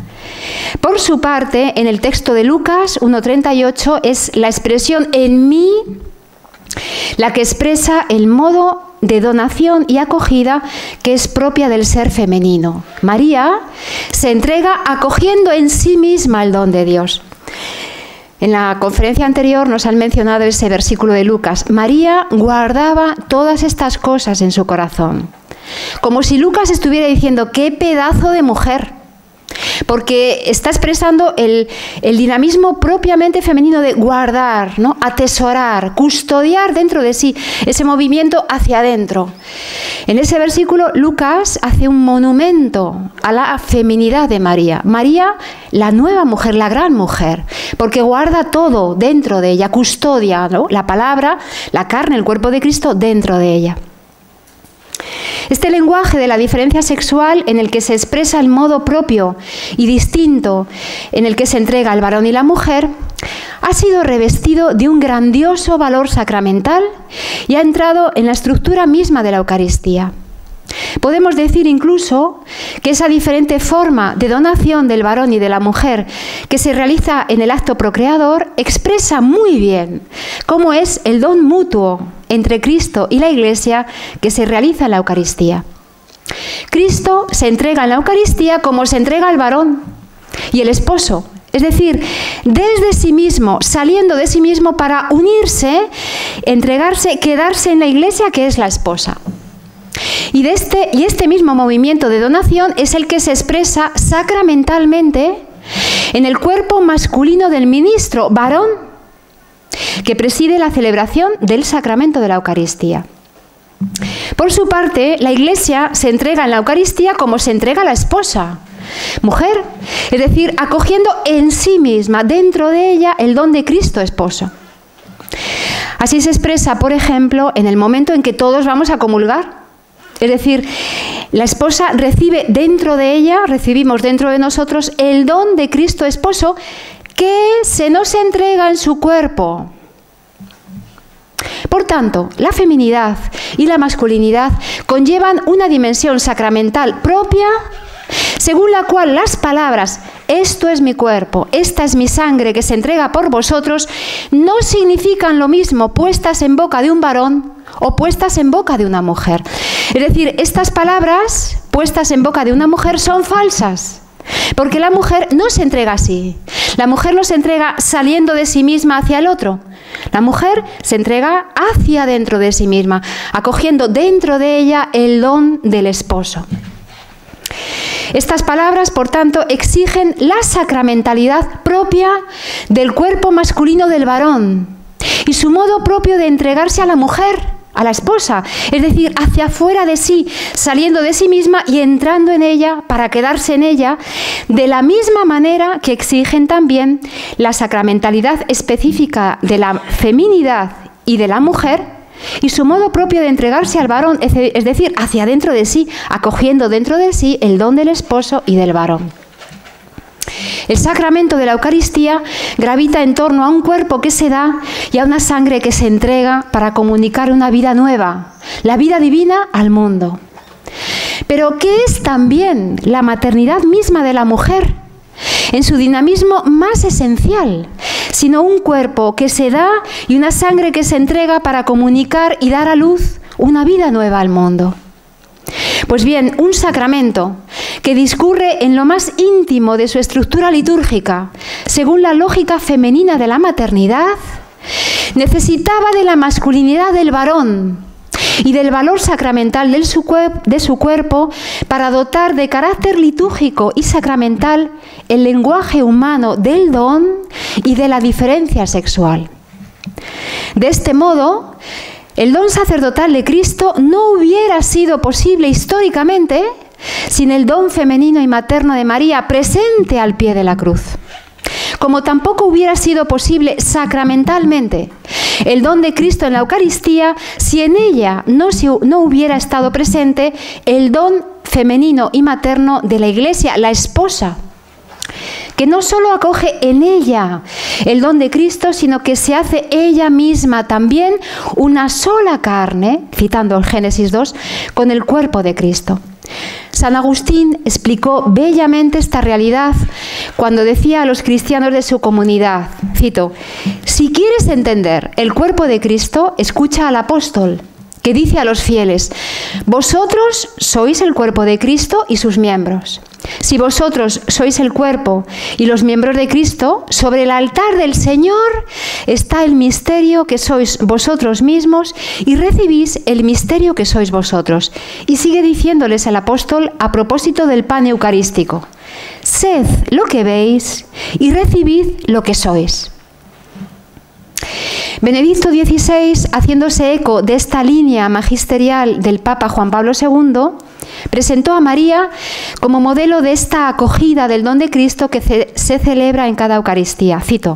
Speaker 2: Por su parte, en el texto de Lucas 1:38 es la expresión en mí la que expresa el modo de donación y acogida que es propia del ser femenino. María se entrega acogiendo en sí misma el don de Dios. En la conferencia anterior nos han mencionado ese versículo de Lucas. María guardaba todas estas cosas en su corazón. Como si Lucas estuviera diciendo, ¡qué pedazo de mujer! Porque está expresando el dinamismo propiamente femenino de guardar, ¿no? Atesorar, custodiar dentro de sí, ese movimiento hacia adentro. En ese versículo, Lucas hace un monumento a la feminidad de María. María, la nueva mujer, la gran mujer, porque guarda todo dentro de ella, custodia, ¿no? La palabra, la carne, el cuerpo de Cristo dentro de ella. Este lenguaje de la diferencia sexual en el que se expresa el modo propio y distinto en el que se entrega el varón y la mujer ha sido revestido de un grandioso valor sacramental y ha entrado en la estructura misma de la Eucaristía. Podemos decir incluso que esa diferente forma de donación del varón y de la mujer que se realiza en el acto procreador expresa muy bien cómo es el don mutuo entre Cristo y la Iglesia que se realiza en la Eucaristía. Cristo se entrega en la Eucaristía como se entrega al varón y el esposo, es decir, desde sí mismo, saliendo de sí mismo para unirse, entregarse, quedarse en la Iglesia que es la esposa. Y este mismo movimiento de donación es el que se expresa sacramentalmente en el cuerpo masculino del ministro, varón, que preside la celebración del sacramento de la Eucaristía. Por su parte, la Iglesia se entrega en la Eucaristía como se entrega a la esposa, mujer, es decir, acogiendo en sí misma, dentro de ella, el don de Cristo esposo. Así se expresa, por ejemplo, en el momento en que todos vamos a comulgar. Es decir, la esposa recibe dentro de ella, recibimos dentro de nosotros el don de Cristo esposo que se nos entrega en su cuerpo. Por tanto, la feminidad y la masculinidad conllevan una dimensión sacramental propia, según la cual las palabras «esto es mi cuerpo, esta es mi sangre que se entrega por vosotros» no significan lo mismo puestas en boca de un varón o puestas en boca de una mujer. Es decir, estas palabras puestas en boca de una mujer son falsas, porque la mujer no se entrega así. La mujer no se entrega saliendo de sí misma hacia el otro. La mujer se entrega hacia dentro de sí misma, acogiendo dentro de ella el don del esposo. Estas palabras, por tanto, exigen la sacramentalidad propia del cuerpo masculino del varón y su modo propio de entregarse a la mujer, a la esposa, es decir, hacia afuera de sí, saliendo de sí misma y entrando en ella para quedarse en ella, de la misma manera que exigen también la sacramentalidad específica de la feminidad y de la mujer y su modo propio de entregarse al varón, es decir, hacia dentro de sí, acogiendo dentro de sí el don del esposo y del varón. El sacramento de la Eucaristía gravita en torno a un cuerpo que se da y a una sangre que se entrega para comunicar una vida nueva, la vida divina al mundo. Pero ¿qué es también la maternidad misma de la mujer? En su dinamismo más esencial, sino un cuerpo que se da y una sangre que se entrega para comunicar y dar a luz una vida nueva al mundo. Pues bien, un sacramento que discurre en lo más íntimo de su estructura litúrgica, según la lógica femenina de la maternidad, necesitaba de la masculinidad del varón y del valor sacramental de su cuerpo para dotar de carácter litúrgico y sacramental el lenguaje humano del don y de la diferencia sexual. De este modo, el don sacerdotal de Cristo no hubiera sido posible históricamente sin el don femenino y materno de María presente al pie de la cruz. Como tampoco hubiera sido posible sacramentalmente el don de Cristo en la Eucaristía si en ella no hubiera estado presente el don femenino y materno de la Iglesia, la esposa, que no solo acoge en ella el don de Cristo, sino que se hace ella misma también una sola carne, citando el Génesis 2, con el cuerpo de Cristo. San Agustín explicó bellamente esta realidad cuando decía a los cristianos de su comunidad, cito, si quieres entender el cuerpo de Cristo, escucha al apóstol, que dice a los fieles, vosotros sois el cuerpo de Cristo y sus miembros. Si vosotros sois el cuerpo y los miembros de Cristo, sobre el altar del Señor está el misterio que sois vosotros mismos y recibís el misterio que sois vosotros. Y sigue diciéndoles el apóstol a propósito del pan eucarístico. Sed lo que veis y recibid lo que sois. Benedicto XVI, haciéndose eco de esta línea magisterial del Papa Juan Pablo II, presentó a María como modelo de esta acogida del don de Cristo que se celebra en cada Eucaristía. Cito,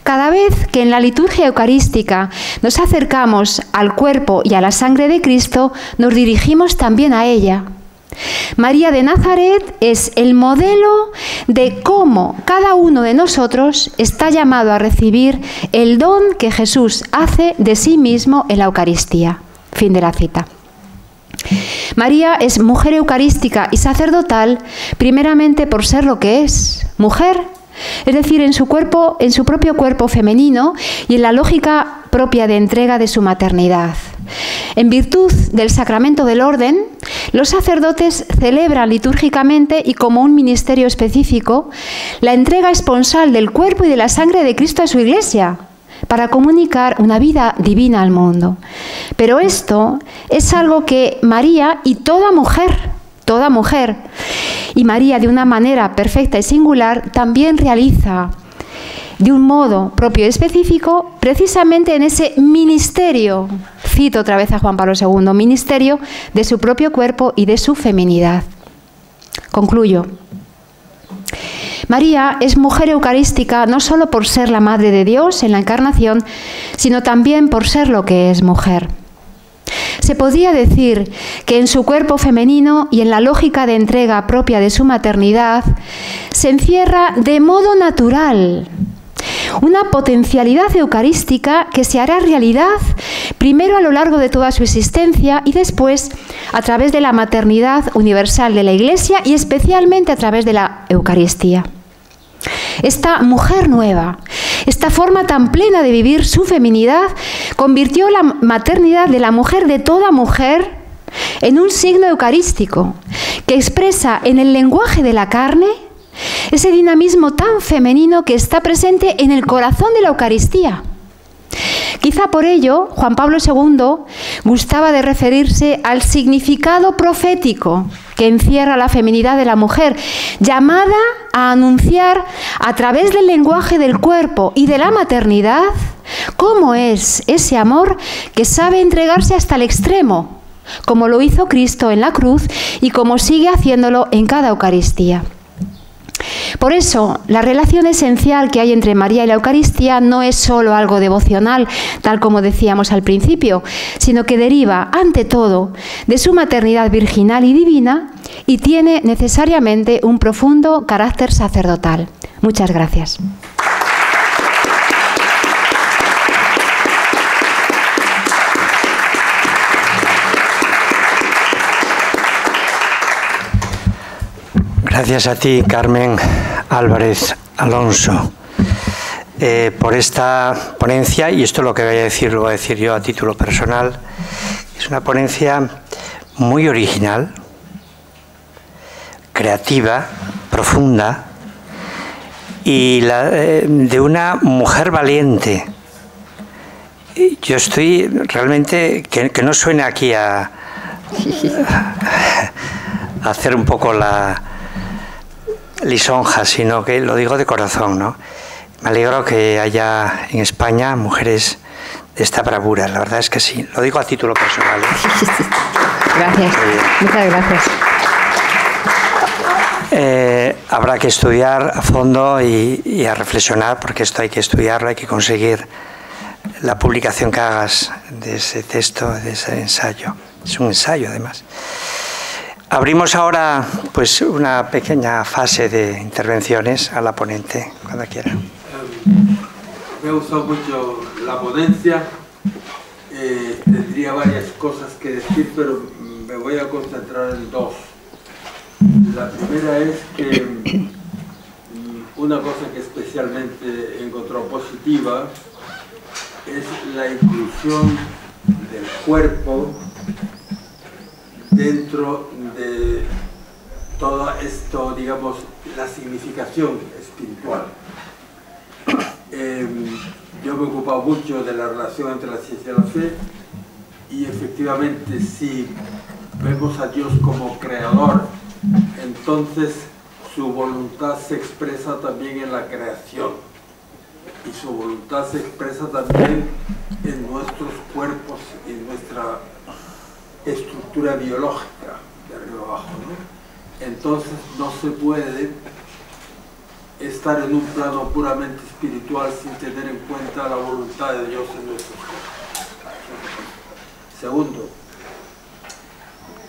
Speaker 2: cada vez que en la liturgia eucarística nos acercamos al cuerpo y a la sangre de Cristo, nos dirigimos también a ella. María de Nazaret es el modelo de cómo cada uno de nosotros está llamado a recibir el don que Jesús hace de sí mismo en la Eucaristía. Fin de la cita. María es mujer eucarística y sacerdotal primeramente por ser lo que es, mujer, es decir, en su propio cuerpo femenino y en la lógica propia de entrega de su maternidad. En virtud del sacramento del orden, los sacerdotes celebran litúrgicamente y como un ministerio específico la entrega esponsal del cuerpo y de la sangre de Cristo a su Iglesia para comunicar una vida divina al mundo. Pero esto es algo que María y toda mujer, y María de una manera perfecta y singular también realiza de un modo propio y específico, precisamente en ese ministerio, cito otra vez a Juan Pablo II, ministerio de su propio cuerpo y de su feminidad. Concluyo. María es mujer eucarística no solo por ser la Madre de Dios en la Encarnación, sino también por ser lo que es mujer. Se podría decir que en su cuerpo femenino y en la lógica de entrega propia de su maternidad se encierra de modo natural una potencialidad eucarística que se hará realidad primero a lo largo de toda su existencia y después a través de la maternidad universal de la Iglesia y especialmente a través de la Eucaristía. Esta mujer nueva, esta forma tan plena de vivir su feminidad, convirtió la maternidad de la mujer de toda mujer en un signo eucarístico que expresa en el lenguaje de la carne ese dinamismo tan femenino que está presente en el corazón de la Eucaristía. Quizá por ello Juan Pablo II gustaba de referirse al significado profético que encierra la feminidad de la mujer, llamada a anunciar a través del lenguaje del cuerpo y de la maternidad cómo es ese amor que sabe entregarse hasta el extremo, como lo hizo Cristo en la cruz y como sigue haciéndolo en cada Eucaristía. Por eso, la relación esencial que hay entre María y la Eucaristía no es solo algo devocional, tal como decíamos al principio, sino que deriva, ante todo, de su maternidad virginal y divina y tiene necesariamente un profundo carácter sacerdotal. Muchas gracias.
Speaker 1: Gracias a ti, Carmen Álvarez Alonso, por esta ponencia, y esto es lo que voy a decir, lo voy a decir yo a título personal. Es una ponencia muy original, creativa, profunda, y de una mujer valiente. Yo estoy realmente, que no suene aquí a hacer un poco la lisonja, sino que lo digo de corazón, ¿no? Me alegro que haya en España mujeres esta bravura. La verdad es que sí, lo digo a título personal.
Speaker 2: Gracias, muchas gracias.
Speaker 1: Habrá que estudiar a fondo y a reflexionar, porque esto hay que estudiarlo, hay que conseguir la publicación que hagas de ese texto, de ese ensayo. Es un ensayo, además. Abrimos ahora pues una pequeña fase de intervenciones a la ponente, cuando quiera.
Speaker 3: Me ha gustado mucho la ponencia. Tendría varias cosas que decir, pero me voy a concentrar en dos. La primera es que una cosa que especialmente he encontrado positiva es la inclusión del cuerpo dentro de todo esto, digamos, la significación espiritual. Yo me he ocupado mucho de la relación entre la ciencia y la fe, y efectivamente si vemos a Dios como creador, entonces su voluntad se expresa también en la creación, y su voluntad se expresa también en nuestros cuerpos y en nuestra estructura biológica, de arriba abajo, ¿no? Entonces no se puede estar en un plano puramente espiritual sin tener en cuenta la voluntad de Dios en nuestros cuerpos. Segundo,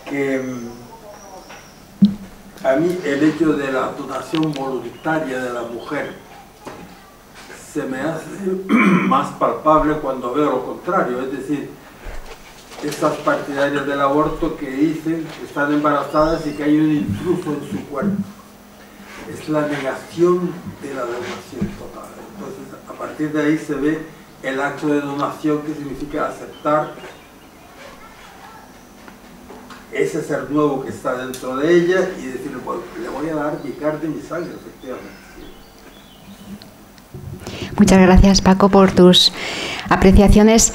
Speaker 3: que a mí el hecho de la donación voluntaria de la mujer se me hace más palpable cuando veo lo contrario, es decir, estas partidarias del aborto que dicen que están embarazadas y que hay un intruso en su cuerpo. Es la negación de la donación total. Entonces, a partir de ahí se ve el acto de donación, que significa aceptar ese ser nuevo que está dentro de ella y decirle, bueno, le voy a dar mi carne y mi sangre, efectivamente.
Speaker 2: Muchas gracias, Paco, por tus apreciaciones.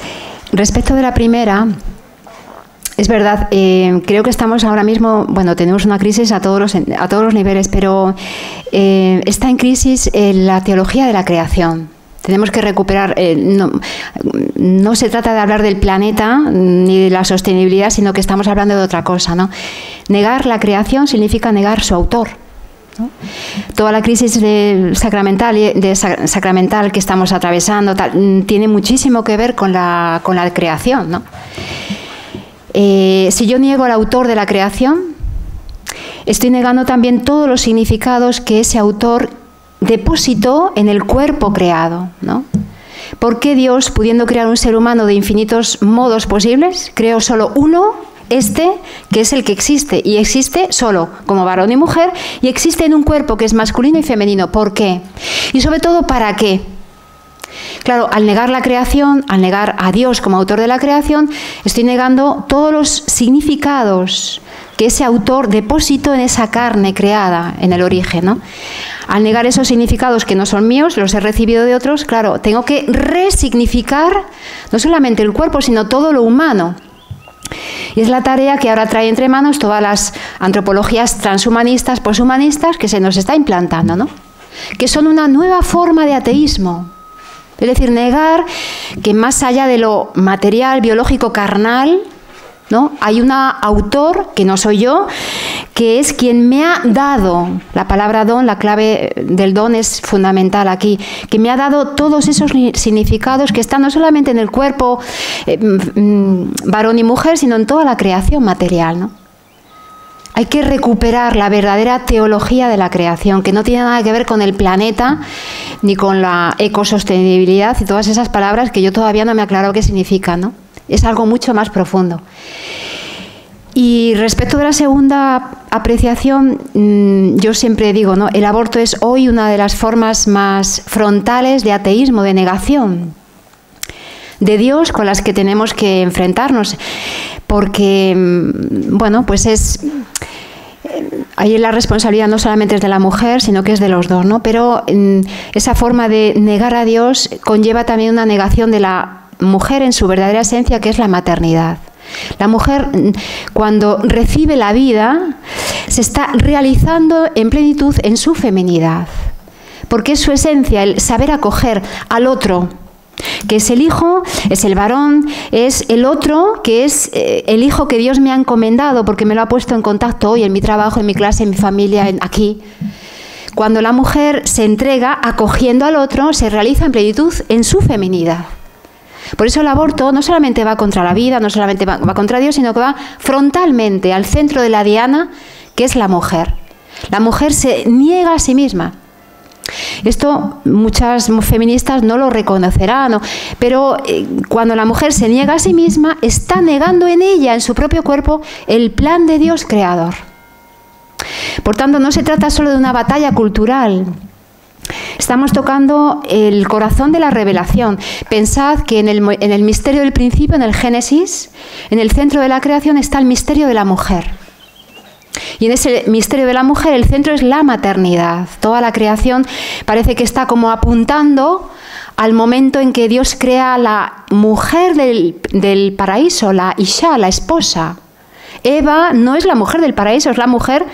Speaker 2: Respecto de la primera, es verdad, creo que estamos ahora mismo, bueno, tenemos una crisis a todos los niveles, pero está en crisis la teología de la creación. Tenemos que recuperar, no se trata de hablar del planeta ni de la sostenibilidad, sino que estamos hablando de otra cosa, ¿no? Negar la creación significa negar su autor, ¿no? Toda la crisis sacramental que estamos atravesando tiene muchísimo que ver con la creación, ¿no? Si yo niego al autor de la creación, estoy negando también todos los significados que ese autor depositó en el cuerpo creado, ¿no? ¿Por qué Dios, pudiendo crear un ser humano de infinitos modos posibles, creó solo uno, que es el que existe, y existe solo como varón y mujer, y existe en un cuerpo que es masculino y femenino? ¿Por qué? Y sobre todo, ¿para qué? Claro, al negar la creación, al negar a Dios como autor de la creación, estoy negando todos los significados que ese autor depositó en esa carne creada en el origen, ¿no? Al negar esos significados que no son míos, los he recibido de otros, claro, tengo que resignificar no solamente el cuerpo, sino todo lo humano. Y es la tarea que ahora trae entre manos todas las antropologías transhumanistas, poshumanistas, que se nos está implantando, ¿no? Que son una nueva forma de ateísmo. Es decir, negar que más allá de lo material, biológico, carnal, ¿no?, hay un autor, que no soy yo, que es quien me ha dado, la palabra don, la clave del don es fundamental aquí, que me ha dado todos esos significados que están no solamente en el cuerpo varón y mujer, sino en toda la creación material, ¿no? Hay que recuperar la verdadera teología de la creación, que no tiene nada que ver con el planeta ni con la ecosostenibilidad y todas esas palabras que yo todavía no me aclaro qué significan, ¿no? Es algo mucho más profundo. Y respecto de la segunda apreciación, yo siempre digo, ¿no?, el aborto es hoy una de las formas más frontales de ateísmo, de negación de Dios, con las que tenemos que enfrentarnos, porque, bueno, pues ahí la responsabilidad no solamente es de la mujer, sino que es de los dos, ¿no? Pero esa forma de negar a Dios conlleva también una negación de la mujer en su verdadera esencia, que es la maternidad. La mujer, cuando recibe la vida, se está realizando en plenitud en su feminidad, porque es su esencia, el saber acoger al otro. que es el hijo, es el varón, es el otro, que es el hijo que Dios me ha encomendado porque me lo ha puesto en contacto hoy en mi trabajo, en mi clase, en mi familia, aquí. Cuando la mujer se entrega acogiendo al otro, se realiza en plenitud en su feminidad. Por eso el aborto no solamente va contra la vida, no solamente va contra Dios, sino que va frontalmente al centro de la diana, que es la mujer. La mujer se niega a sí misma. Esto muchas feministas no lo reconocerán, ¿no? Pero cuando la mujer se niega a sí misma, está negando en ella, en su propio cuerpo, el plan de Dios creador. Por tanto, no se trata solo de una batalla cultural. Estamos tocando el corazón de la revelación. Pensad que en el misterio del principio, en el Génesis, en el centro de la creación está el misterio de la mujer. Y en ese misterio de la mujer el centro es la maternidad. Toda la creación parece que está como apuntando al momento en que Dios crea a la mujer del paraíso, la Isha, la esposa. Eva no es la mujer del paraíso, es la mujer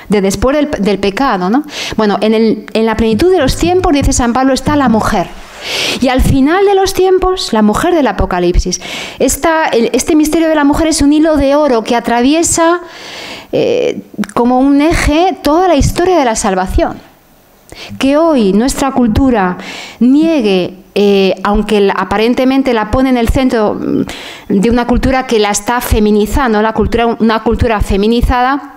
Speaker 2: de después del pecado, ¿no? Bueno, en la plenitud de los tiempos, dice San Pablo, está la mujer. Y al final de los tiempos, la mujer del Apocalipsis. Este misterio de la mujer es un hilo de oro que atraviesa como un eje toda la historia de la salvación. Que hoy nuestra cultura niegue, aunque aparentemente la pone en el centro de una cultura que la está feminizando, una cultura feminizada,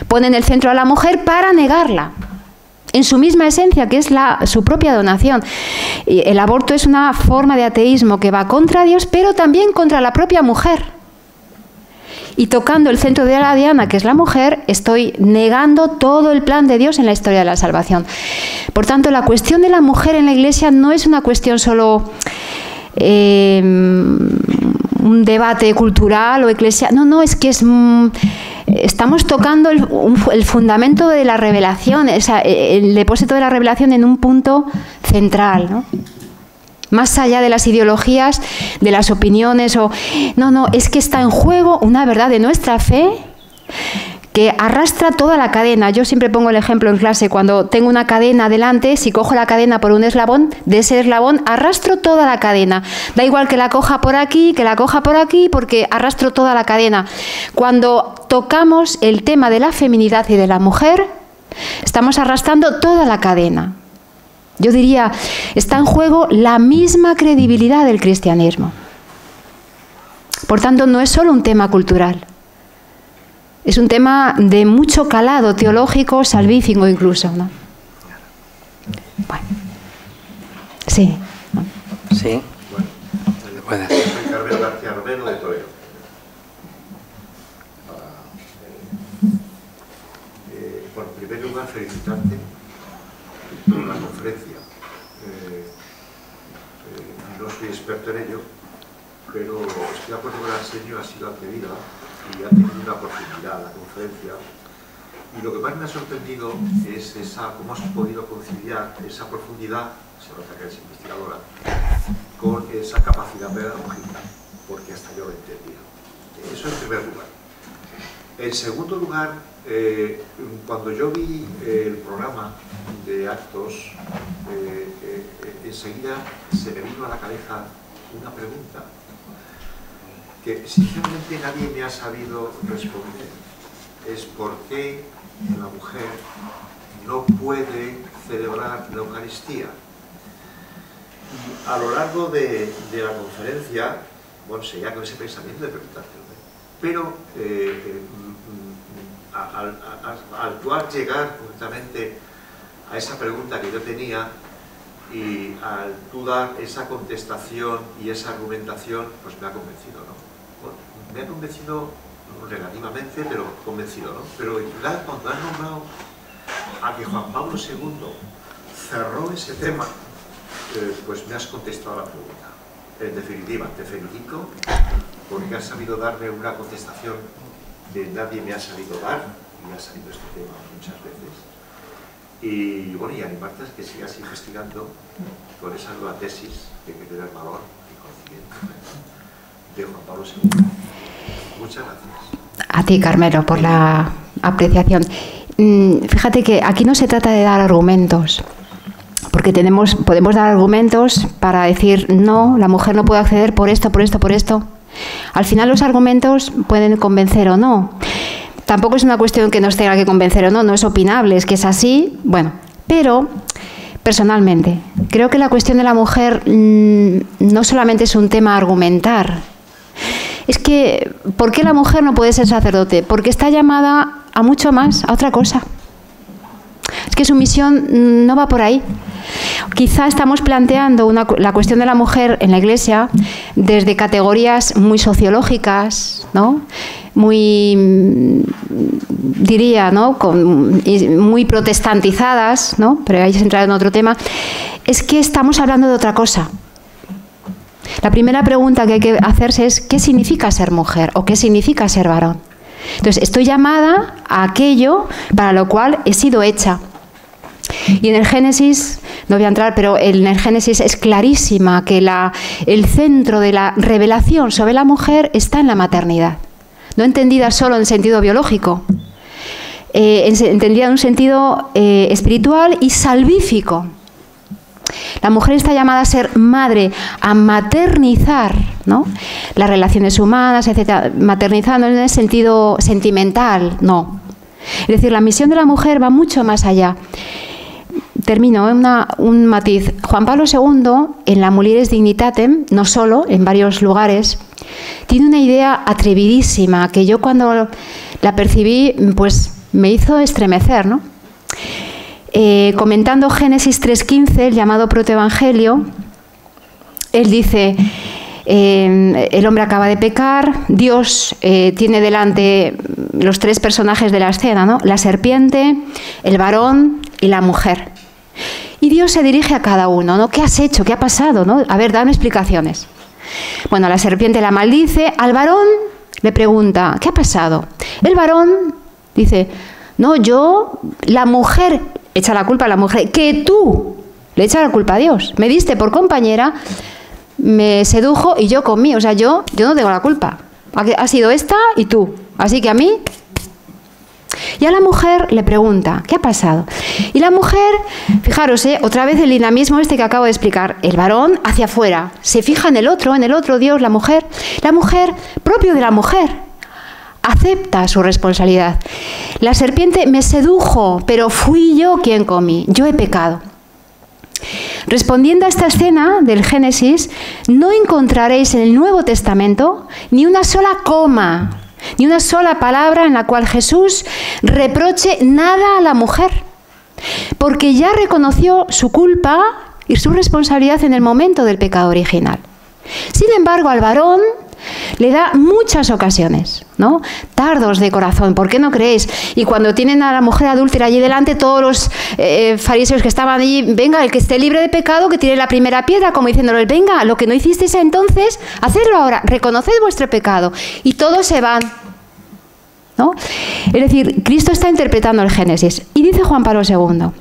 Speaker 2: pone en el centro a la mujer para negarla en su misma esencia, que es su propia donación. El aborto es una forma de ateísmo que va contra Dios, pero también contra la propia mujer. Y tocando el centro de la diana, que es la mujer, estoy negando todo el plan de Dios en la historia de la salvación. Por tanto, la cuestión de la mujer en la Iglesia no es una cuestión solo un debate cultural o eclesial. No, es que estamos tocando el fundamento de la revelación, el depósito de la revelación en un punto central, ¿no? Más allá de las ideologías, de las opiniones. No, es que está en juego una verdad de nuestra fe que arrastra toda la cadena. Yo siempre pongo el ejemplo en clase, cuando tengo una cadena delante, si cojo la cadena por un eslabón, de ese eslabón arrastro toda la cadena. Da igual que la coja por aquí, que la coja por aquí, porque arrastro toda la cadena. Cuando tocamos el tema de la feminidad y de la mujer, estamos arrastrando toda la cadena. Yo diría, está en juego la misma credibilidad del cristianismo. Por tanto, no es solo un tema cultural. Es un tema de mucho calado teológico, salvífico incluso, ¿no? Bueno. Sí.
Speaker 1: Sí.
Speaker 4: Bueno, soy Carmelo García Romero de Toledo. Bueno, en primer lugar, felicitarte por la conferencia. No soy experto en ello, pero estoy de acuerdo con el señor, ha sido atrevida y ha tenido una profundidad la conferencia. Y lo que más me ha sorprendido es cómo has podido conciliar esa profundidad, se nota que eres investigadora, con esa capacidad pedagógica, porque hasta yo lo entendía. Eso en primer lugar. En segundo lugar, cuando yo vi el programa de actos, enseguida se me vino a la cabeza una pregunta que sinceramente nadie me ha sabido responder. Es por qué la mujer no puede celebrar la Eucaristía. Y a lo largo de la conferencia, bueno, seguía con ese pensamiento de preguntártelo, pero al tú llegar justamente a esa pregunta que yo tenía y al tú dar esa contestación y esa argumentación, pues me ha convencido, ¿no? Bueno, me ha convencido relativamente, pero convencido, ¿no? Pero en verdad, cuando has nombrado a que Juan Pablo II cerró ese tema, pues me has contestado la pregunta. En definitiva, te felicito porque has sabido darme una contestación que nadie me ha sabido dar, y me ha salido este tema muchas veces. Y bueno, y animarte a que sigas investigando con esa nueva tesis que hay que tener valor y conocimiento de Juan Pablo II. Muchas gracias.
Speaker 2: A ti, Carmelo, por la apreciación. Fíjate que aquí no se trata de dar argumentos, porque podemos dar argumentos para decir, no, la mujer no puede acceder por esto, por esto, por esto. Al final los argumentos pueden convencer o no. Tampoco es una cuestión que nos tenga que convencer o no, no es opinable, es que es así, bueno. Pero, personalmente, creo que la cuestión de la mujer no solamente es un tema a argumentar. Es que, ¿por qué la mujer no puede ser sacerdote? Porque está llamada a mucho más, a otra cosa. Es que su misión no va por ahí. Quizá estamos planteando la cuestión de la mujer en la Iglesia desde categorías muy sociológicas, ¿no? Muy, diría, ¿no? Muy protestantizadas, ¿no? Pero ahí se entra en otro tema. Es que estamos hablando de otra cosa. La primera pregunta que hay que hacerse es ¿qué significa ser mujer o qué significa ser varón? Entonces, estoy llamada a aquello para lo cual he sido hecha. Y en el Génesis, no voy a entrar, pero en el Génesis es clarísima que el centro de la revelación sobre la mujer está en la maternidad. No entendida solo en sentido biológico, entendida en un sentido espiritual y salvífico. La mujer está llamada a ser madre, a maternizar, ¿no? Las relaciones humanas, etc. Maternizando en el sentido sentimental, no. Es decir, la misión de la mujer va mucho más allá. Termino un matiz. Juan Pablo II, en la Mulieris Dignitatem, no solo, en varios lugares, tiene una idea atrevidísima que yo cuando la percibí, pues me hizo estremecer, ¿no? Comentando Génesis 3:15, el llamado protoevangelio, él dice, el hombre acaba de pecar, Dios tiene delante los tres personajes de la escena, ¿no? La serpiente, el varón y la mujer. Y Dios se dirige a cada uno, ¿no? ¿Qué has hecho? ¿Qué ha pasado? ¿No? A ver, dame explicaciones. Bueno, la serpiente la maldice, al varón le pregunta, ¿qué ha pasado? El varón dice, no, la mujer, echa la culpa a la mujer, que tú le echas la culpa a Dios. Me diste por compañera, me sedujo y yo comí, o sea, yo no tengo la culpa. Ha sido esta y tú. Así que a mí... Y a la mujer le pregunta, ¿qué ha pasado? Y la mujer, fijaros, otra vez el dinamismo que acabo de explicar, el varón hacia afuera, se fija en el otro Dios, la mujer, propio de la mujer, acepta su responsabilidad. La serpiente me sedujo, pero fui yo quien comí, yo he pecado. Respondiendo a esta escena del Génesis, no encontraréis en el Nuevo Testamento ni una sola coma, ni una sola palabra en la cual Jesús reproche nada a la mujer, porque ya reconoció su culpa y su responsabilidad en el momento del pecado original. Sin embargo, al varón le da muchas ocasiones, ¿no? Tardos de corazón, ¿por qué no creéis? Y cuando tienen a la mujer adúltera allí delante, todos los fariseos que estaban allí, venga, el que esté libre de pecado, que tire la primera piedra, como diciéndole, venga, lo que no hicisteis entonces, hacedlo ahora, reconoced vuestro pecado. Y todos se van, ¿no? Es decir, Cristo está interpretando el Génesis. Y dice Juan Pablo II,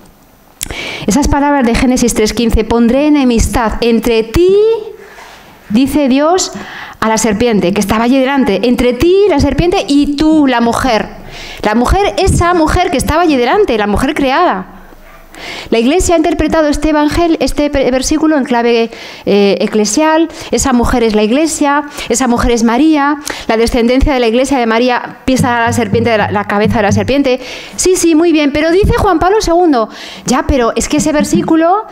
Speaker 2: esas palabras de Génesis 3:15, pondré enemistad entre ti, dice Dios, a la serpiente, que estaba allí delante, entre ti, la serpiente, y tú, la mujer. La mujer, esa mujer que estaba allí delante, la mujer creada. La Iglesia ha interpretado este versículo en clave eclesial. Esa mujer es la Iglesia, esa mujer es María, la descendencia de la Iglesia de María pisa a la serpiente, la cabeza de la serpiente. Sí, muy bien, pero dice Juan Pablo II, ya, pero es que ese versículo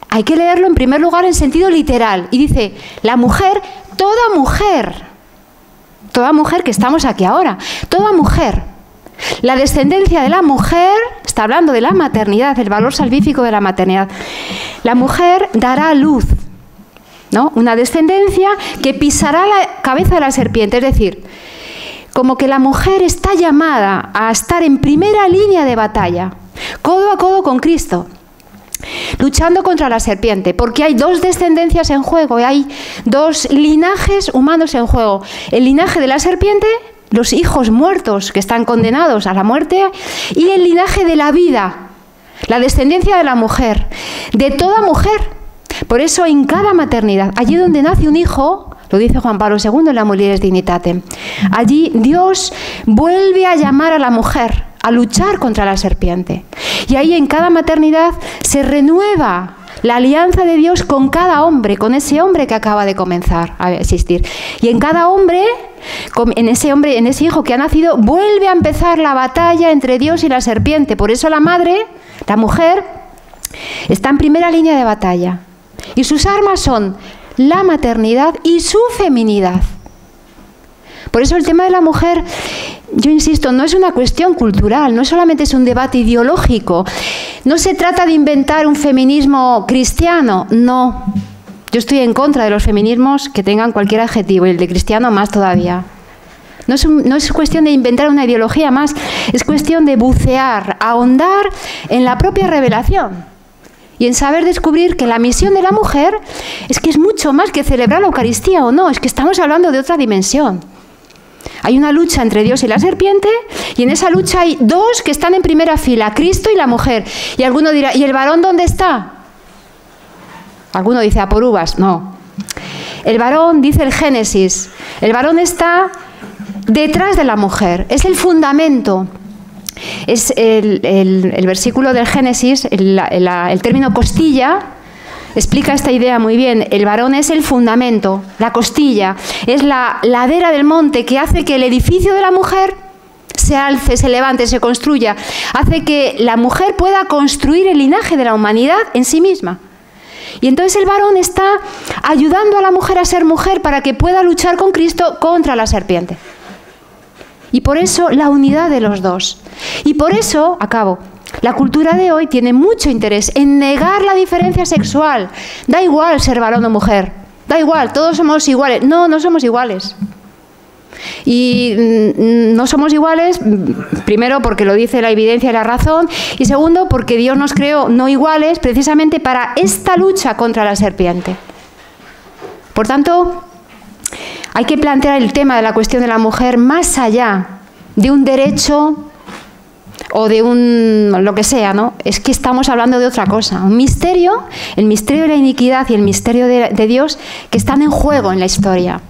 Speaker 2: hay que leerlo en primer lugar en sentido literal. Y dice, la mujer, toda mujer que estamos aquí ahora, toda mujer, la descendencia de la mujer, está hablando de la maternidad, el valor salvífico de la maternidad. La mujer dará a luz, ¿no? Una descendencia que pisará la cabeza de la serpiente, es decir, como que la mujer está llamada a estar en primera línea de batalla, codo a codo con Cristo, luchando contra la serpiente, porque hay dos descendencias en juego, hay dos linajes humanos en juego. El linaje de la serpiente, los hijos muertos que están condenados a la muerte, y el linaje de la vida, la descendencia de la mujer, de toda mujer. Por eso en cada maternidad, allí donde nace un hijo, lo dice Juan Pablo II en la Mulieris Dignitatem, allí Dios vuelve a llamar a la mujer a luchar contra la serpiente. Y ahí en cada maternidad se renueva la alianza de Dios con cada hombre, con ese hombre que acaba de comenzar a existir. Y en cada hombre, en ese hijo que ha nacido, vuelve a empezar la batalla entre Dios y la serpiente. Por eso la madre, la mujer, está en primera línea de batalla. Y sus armas son la maternidad y su feminidad. Por eso el tema de la mujer, yo insisto, no es una cuestión cultural, no solamente es un debate ideológico. No se trata de inventar un feminismo cristiano, no. Yo estoy en contra de los feminismos que tengan cualquier adjetivo, y el de cristiano más todavía. No es cuestión de inventar una ideología más, es cuestión de bucear, ahondar en la propia revelación. Y en saber descubrir que la misión de la mujer es que es mucho más que celebrar la Eucaristía o no, es que estamos hablando de otra dimensión. Hay una lucha entre Dios y la serpiente, y en esa lucha hay dos que están en primera fila, Cristo y la mujer. Y alguno dirá, ¿y el varón dónde está? Alguno dice, a por uvas. No. El varón, dice el Génesis, el varón está detrás de la mujer, es el fundamento. Es el versículo del Génesis, el término costilla, explica esta idea muy bien. El varón es el fundamento, la costilla, es la ladera del monte que hace que el edificio de la mujer se alce, se levante, se construya. Hace que la mujer pueda construir el linaje de la humanidad en sí misma. Y entonces el varón está ayudando a la mujer a ser mujer para que pueda luchar con Cristo contra la serpiente. Y por eso la unidad de los dos. Y por eso, acabo, la cultura de hoy tiene mucho interés en negar la diferencia sexual. Da igual ser varón o mujer, da igual, todos somos iguales. No, no somos iguales. Y no somos iguales, primero porque lo dice la evidencia y la razón, y segundo porque Dios nos creó no iguales precisamente para esta lucha contra la serpiente. Por tanto, hay que plantear el tema de la cuestión de la mujer más allá de un derecho o de lo que sea, ¿no? Es que estamos hablando de otra cosa, un misterio, el misterio de la iniquidad y el misterio de Dios que están en juego en la historia.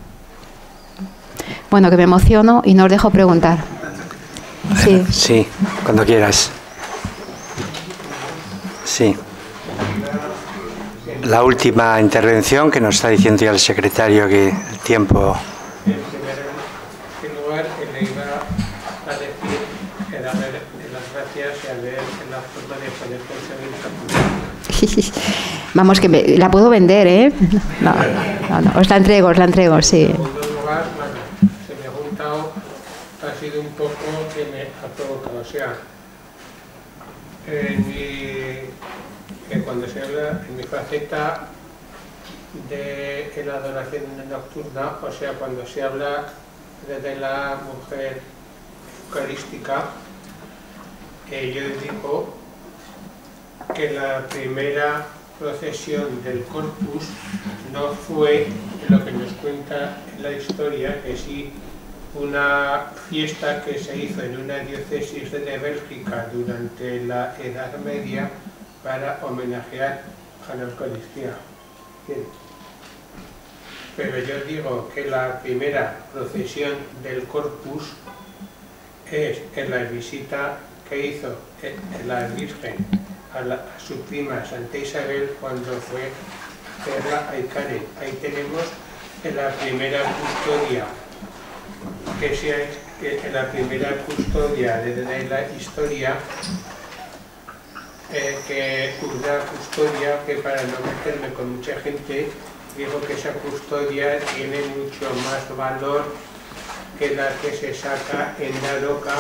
Speaker 2: Bueno, que me emociono y no os dejo preguntar. Sí.
Speaker 1: Sí, cuando quieras. Sí. La última intervención que nos está diciendo ya el secretario que el tiempo...
Speaker 5: En primer lugar, le iba a decir que darle las gracias y a ver en la forma de poder conseguir esta.
Speaker 2: Vamos, que la puedo vender, ¿eh? No, os la entrego, sí.
Speaker 5: En segundo lugar, bueno, se me ha juntado, ha sido un poco que me ha provocado, o sea, que cuando se habla en mi faceta de la adoración nocturna, o sea, cuando se habla de la mujer eucarística, yo digo que la primera procesión del Corpus no fue lo que nos cuenta en la historia, que sí una fiesta que se hizo en una diócesis de Bélgica durante la Edad Media para homenajear a la Eucaristía. Bien. Pero yo digo que la primera procesión del Corpus es en la visita que hizo la Virgen a su prima Santa Isabel cuando fue a verla a Icare. Ahí tenemos la primera custodia, en la primera custodia de la historia, que una custodia que, para no meterme con mucha gente, digo que esa custodia tiene mucho más valor que la que se saca en la loca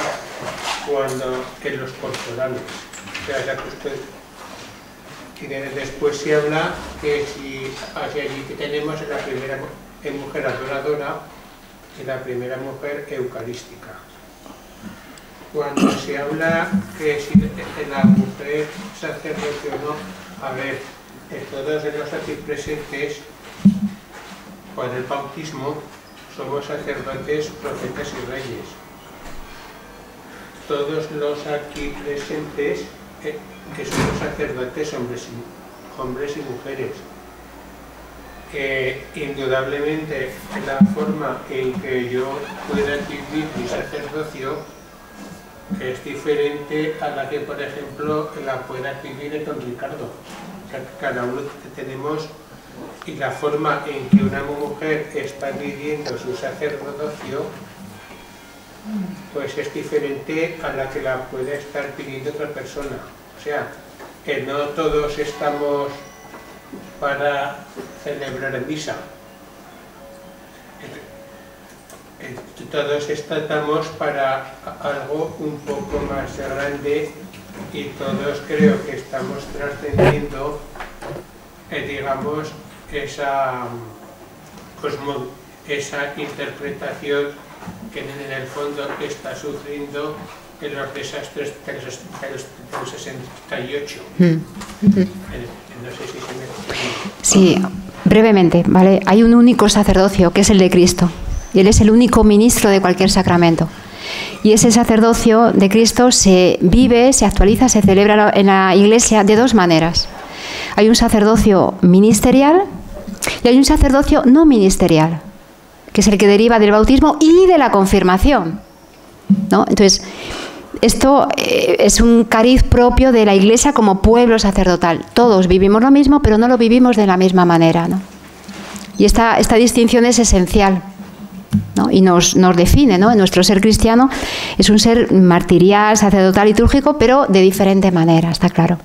Speaker 5: en los corporales. O sea, esa custodia. Y después se habla que si hacia allí que tenemos la primera mujer adoradora y la primera mujer eucarística. Cuando se habla que si la mujer sacerdote o no, a ver, todos los aquí presentes, con el bautismo, somos sacerdotes, profetas y reyes. Todos los aquí presentes, que somos sacerdotes, hombres y mujeres. Indudablemente, la forma en que yo pueda vivir mi sacerdocio es diferente a la que, por ejemplo, la pueda vivir don Ricardo, cada uno tenemos, y la forma en que una mujer está viviendo su sacerdocio, pues es diferente a la que la puede estar pidiendo otra persona. O sea, que no todos estamos para celebrar misa. Todos estamos para algo un poco más grande y todos creo que estamos trascendiendo, digamos, esa interpretación que en el fondo está sufriendo en los desastres del 68. No sé si se me explica.
Speaker 2: Sí, brevemente, ¿vale? Hay un único sacerdocio, que es el de Cristo, y Él es el único ministro de cualquier sacramento. Y ese sacerdocio de Cristo se vive, se actualiza, se celebra en la Iglesia de dos maneras. Hay un sacerdocio ministerial y hay un sacerdocio no ministerial, que es el que deriva del bautismo y de la confirmación, ¿no? Entonces, esto es un cariz propio de la Iglesia como pueblo sacerdotal. Todos vivimos lo mismo, pero no lo vivimos de la misma manera, ¿no? Y esta distinción es esencial, ¿no? Y nos define, ¿no? En nuestro ser cristiano es un ser martirial, sacerdotal, litúrgico, pero de diferente manera, está claro.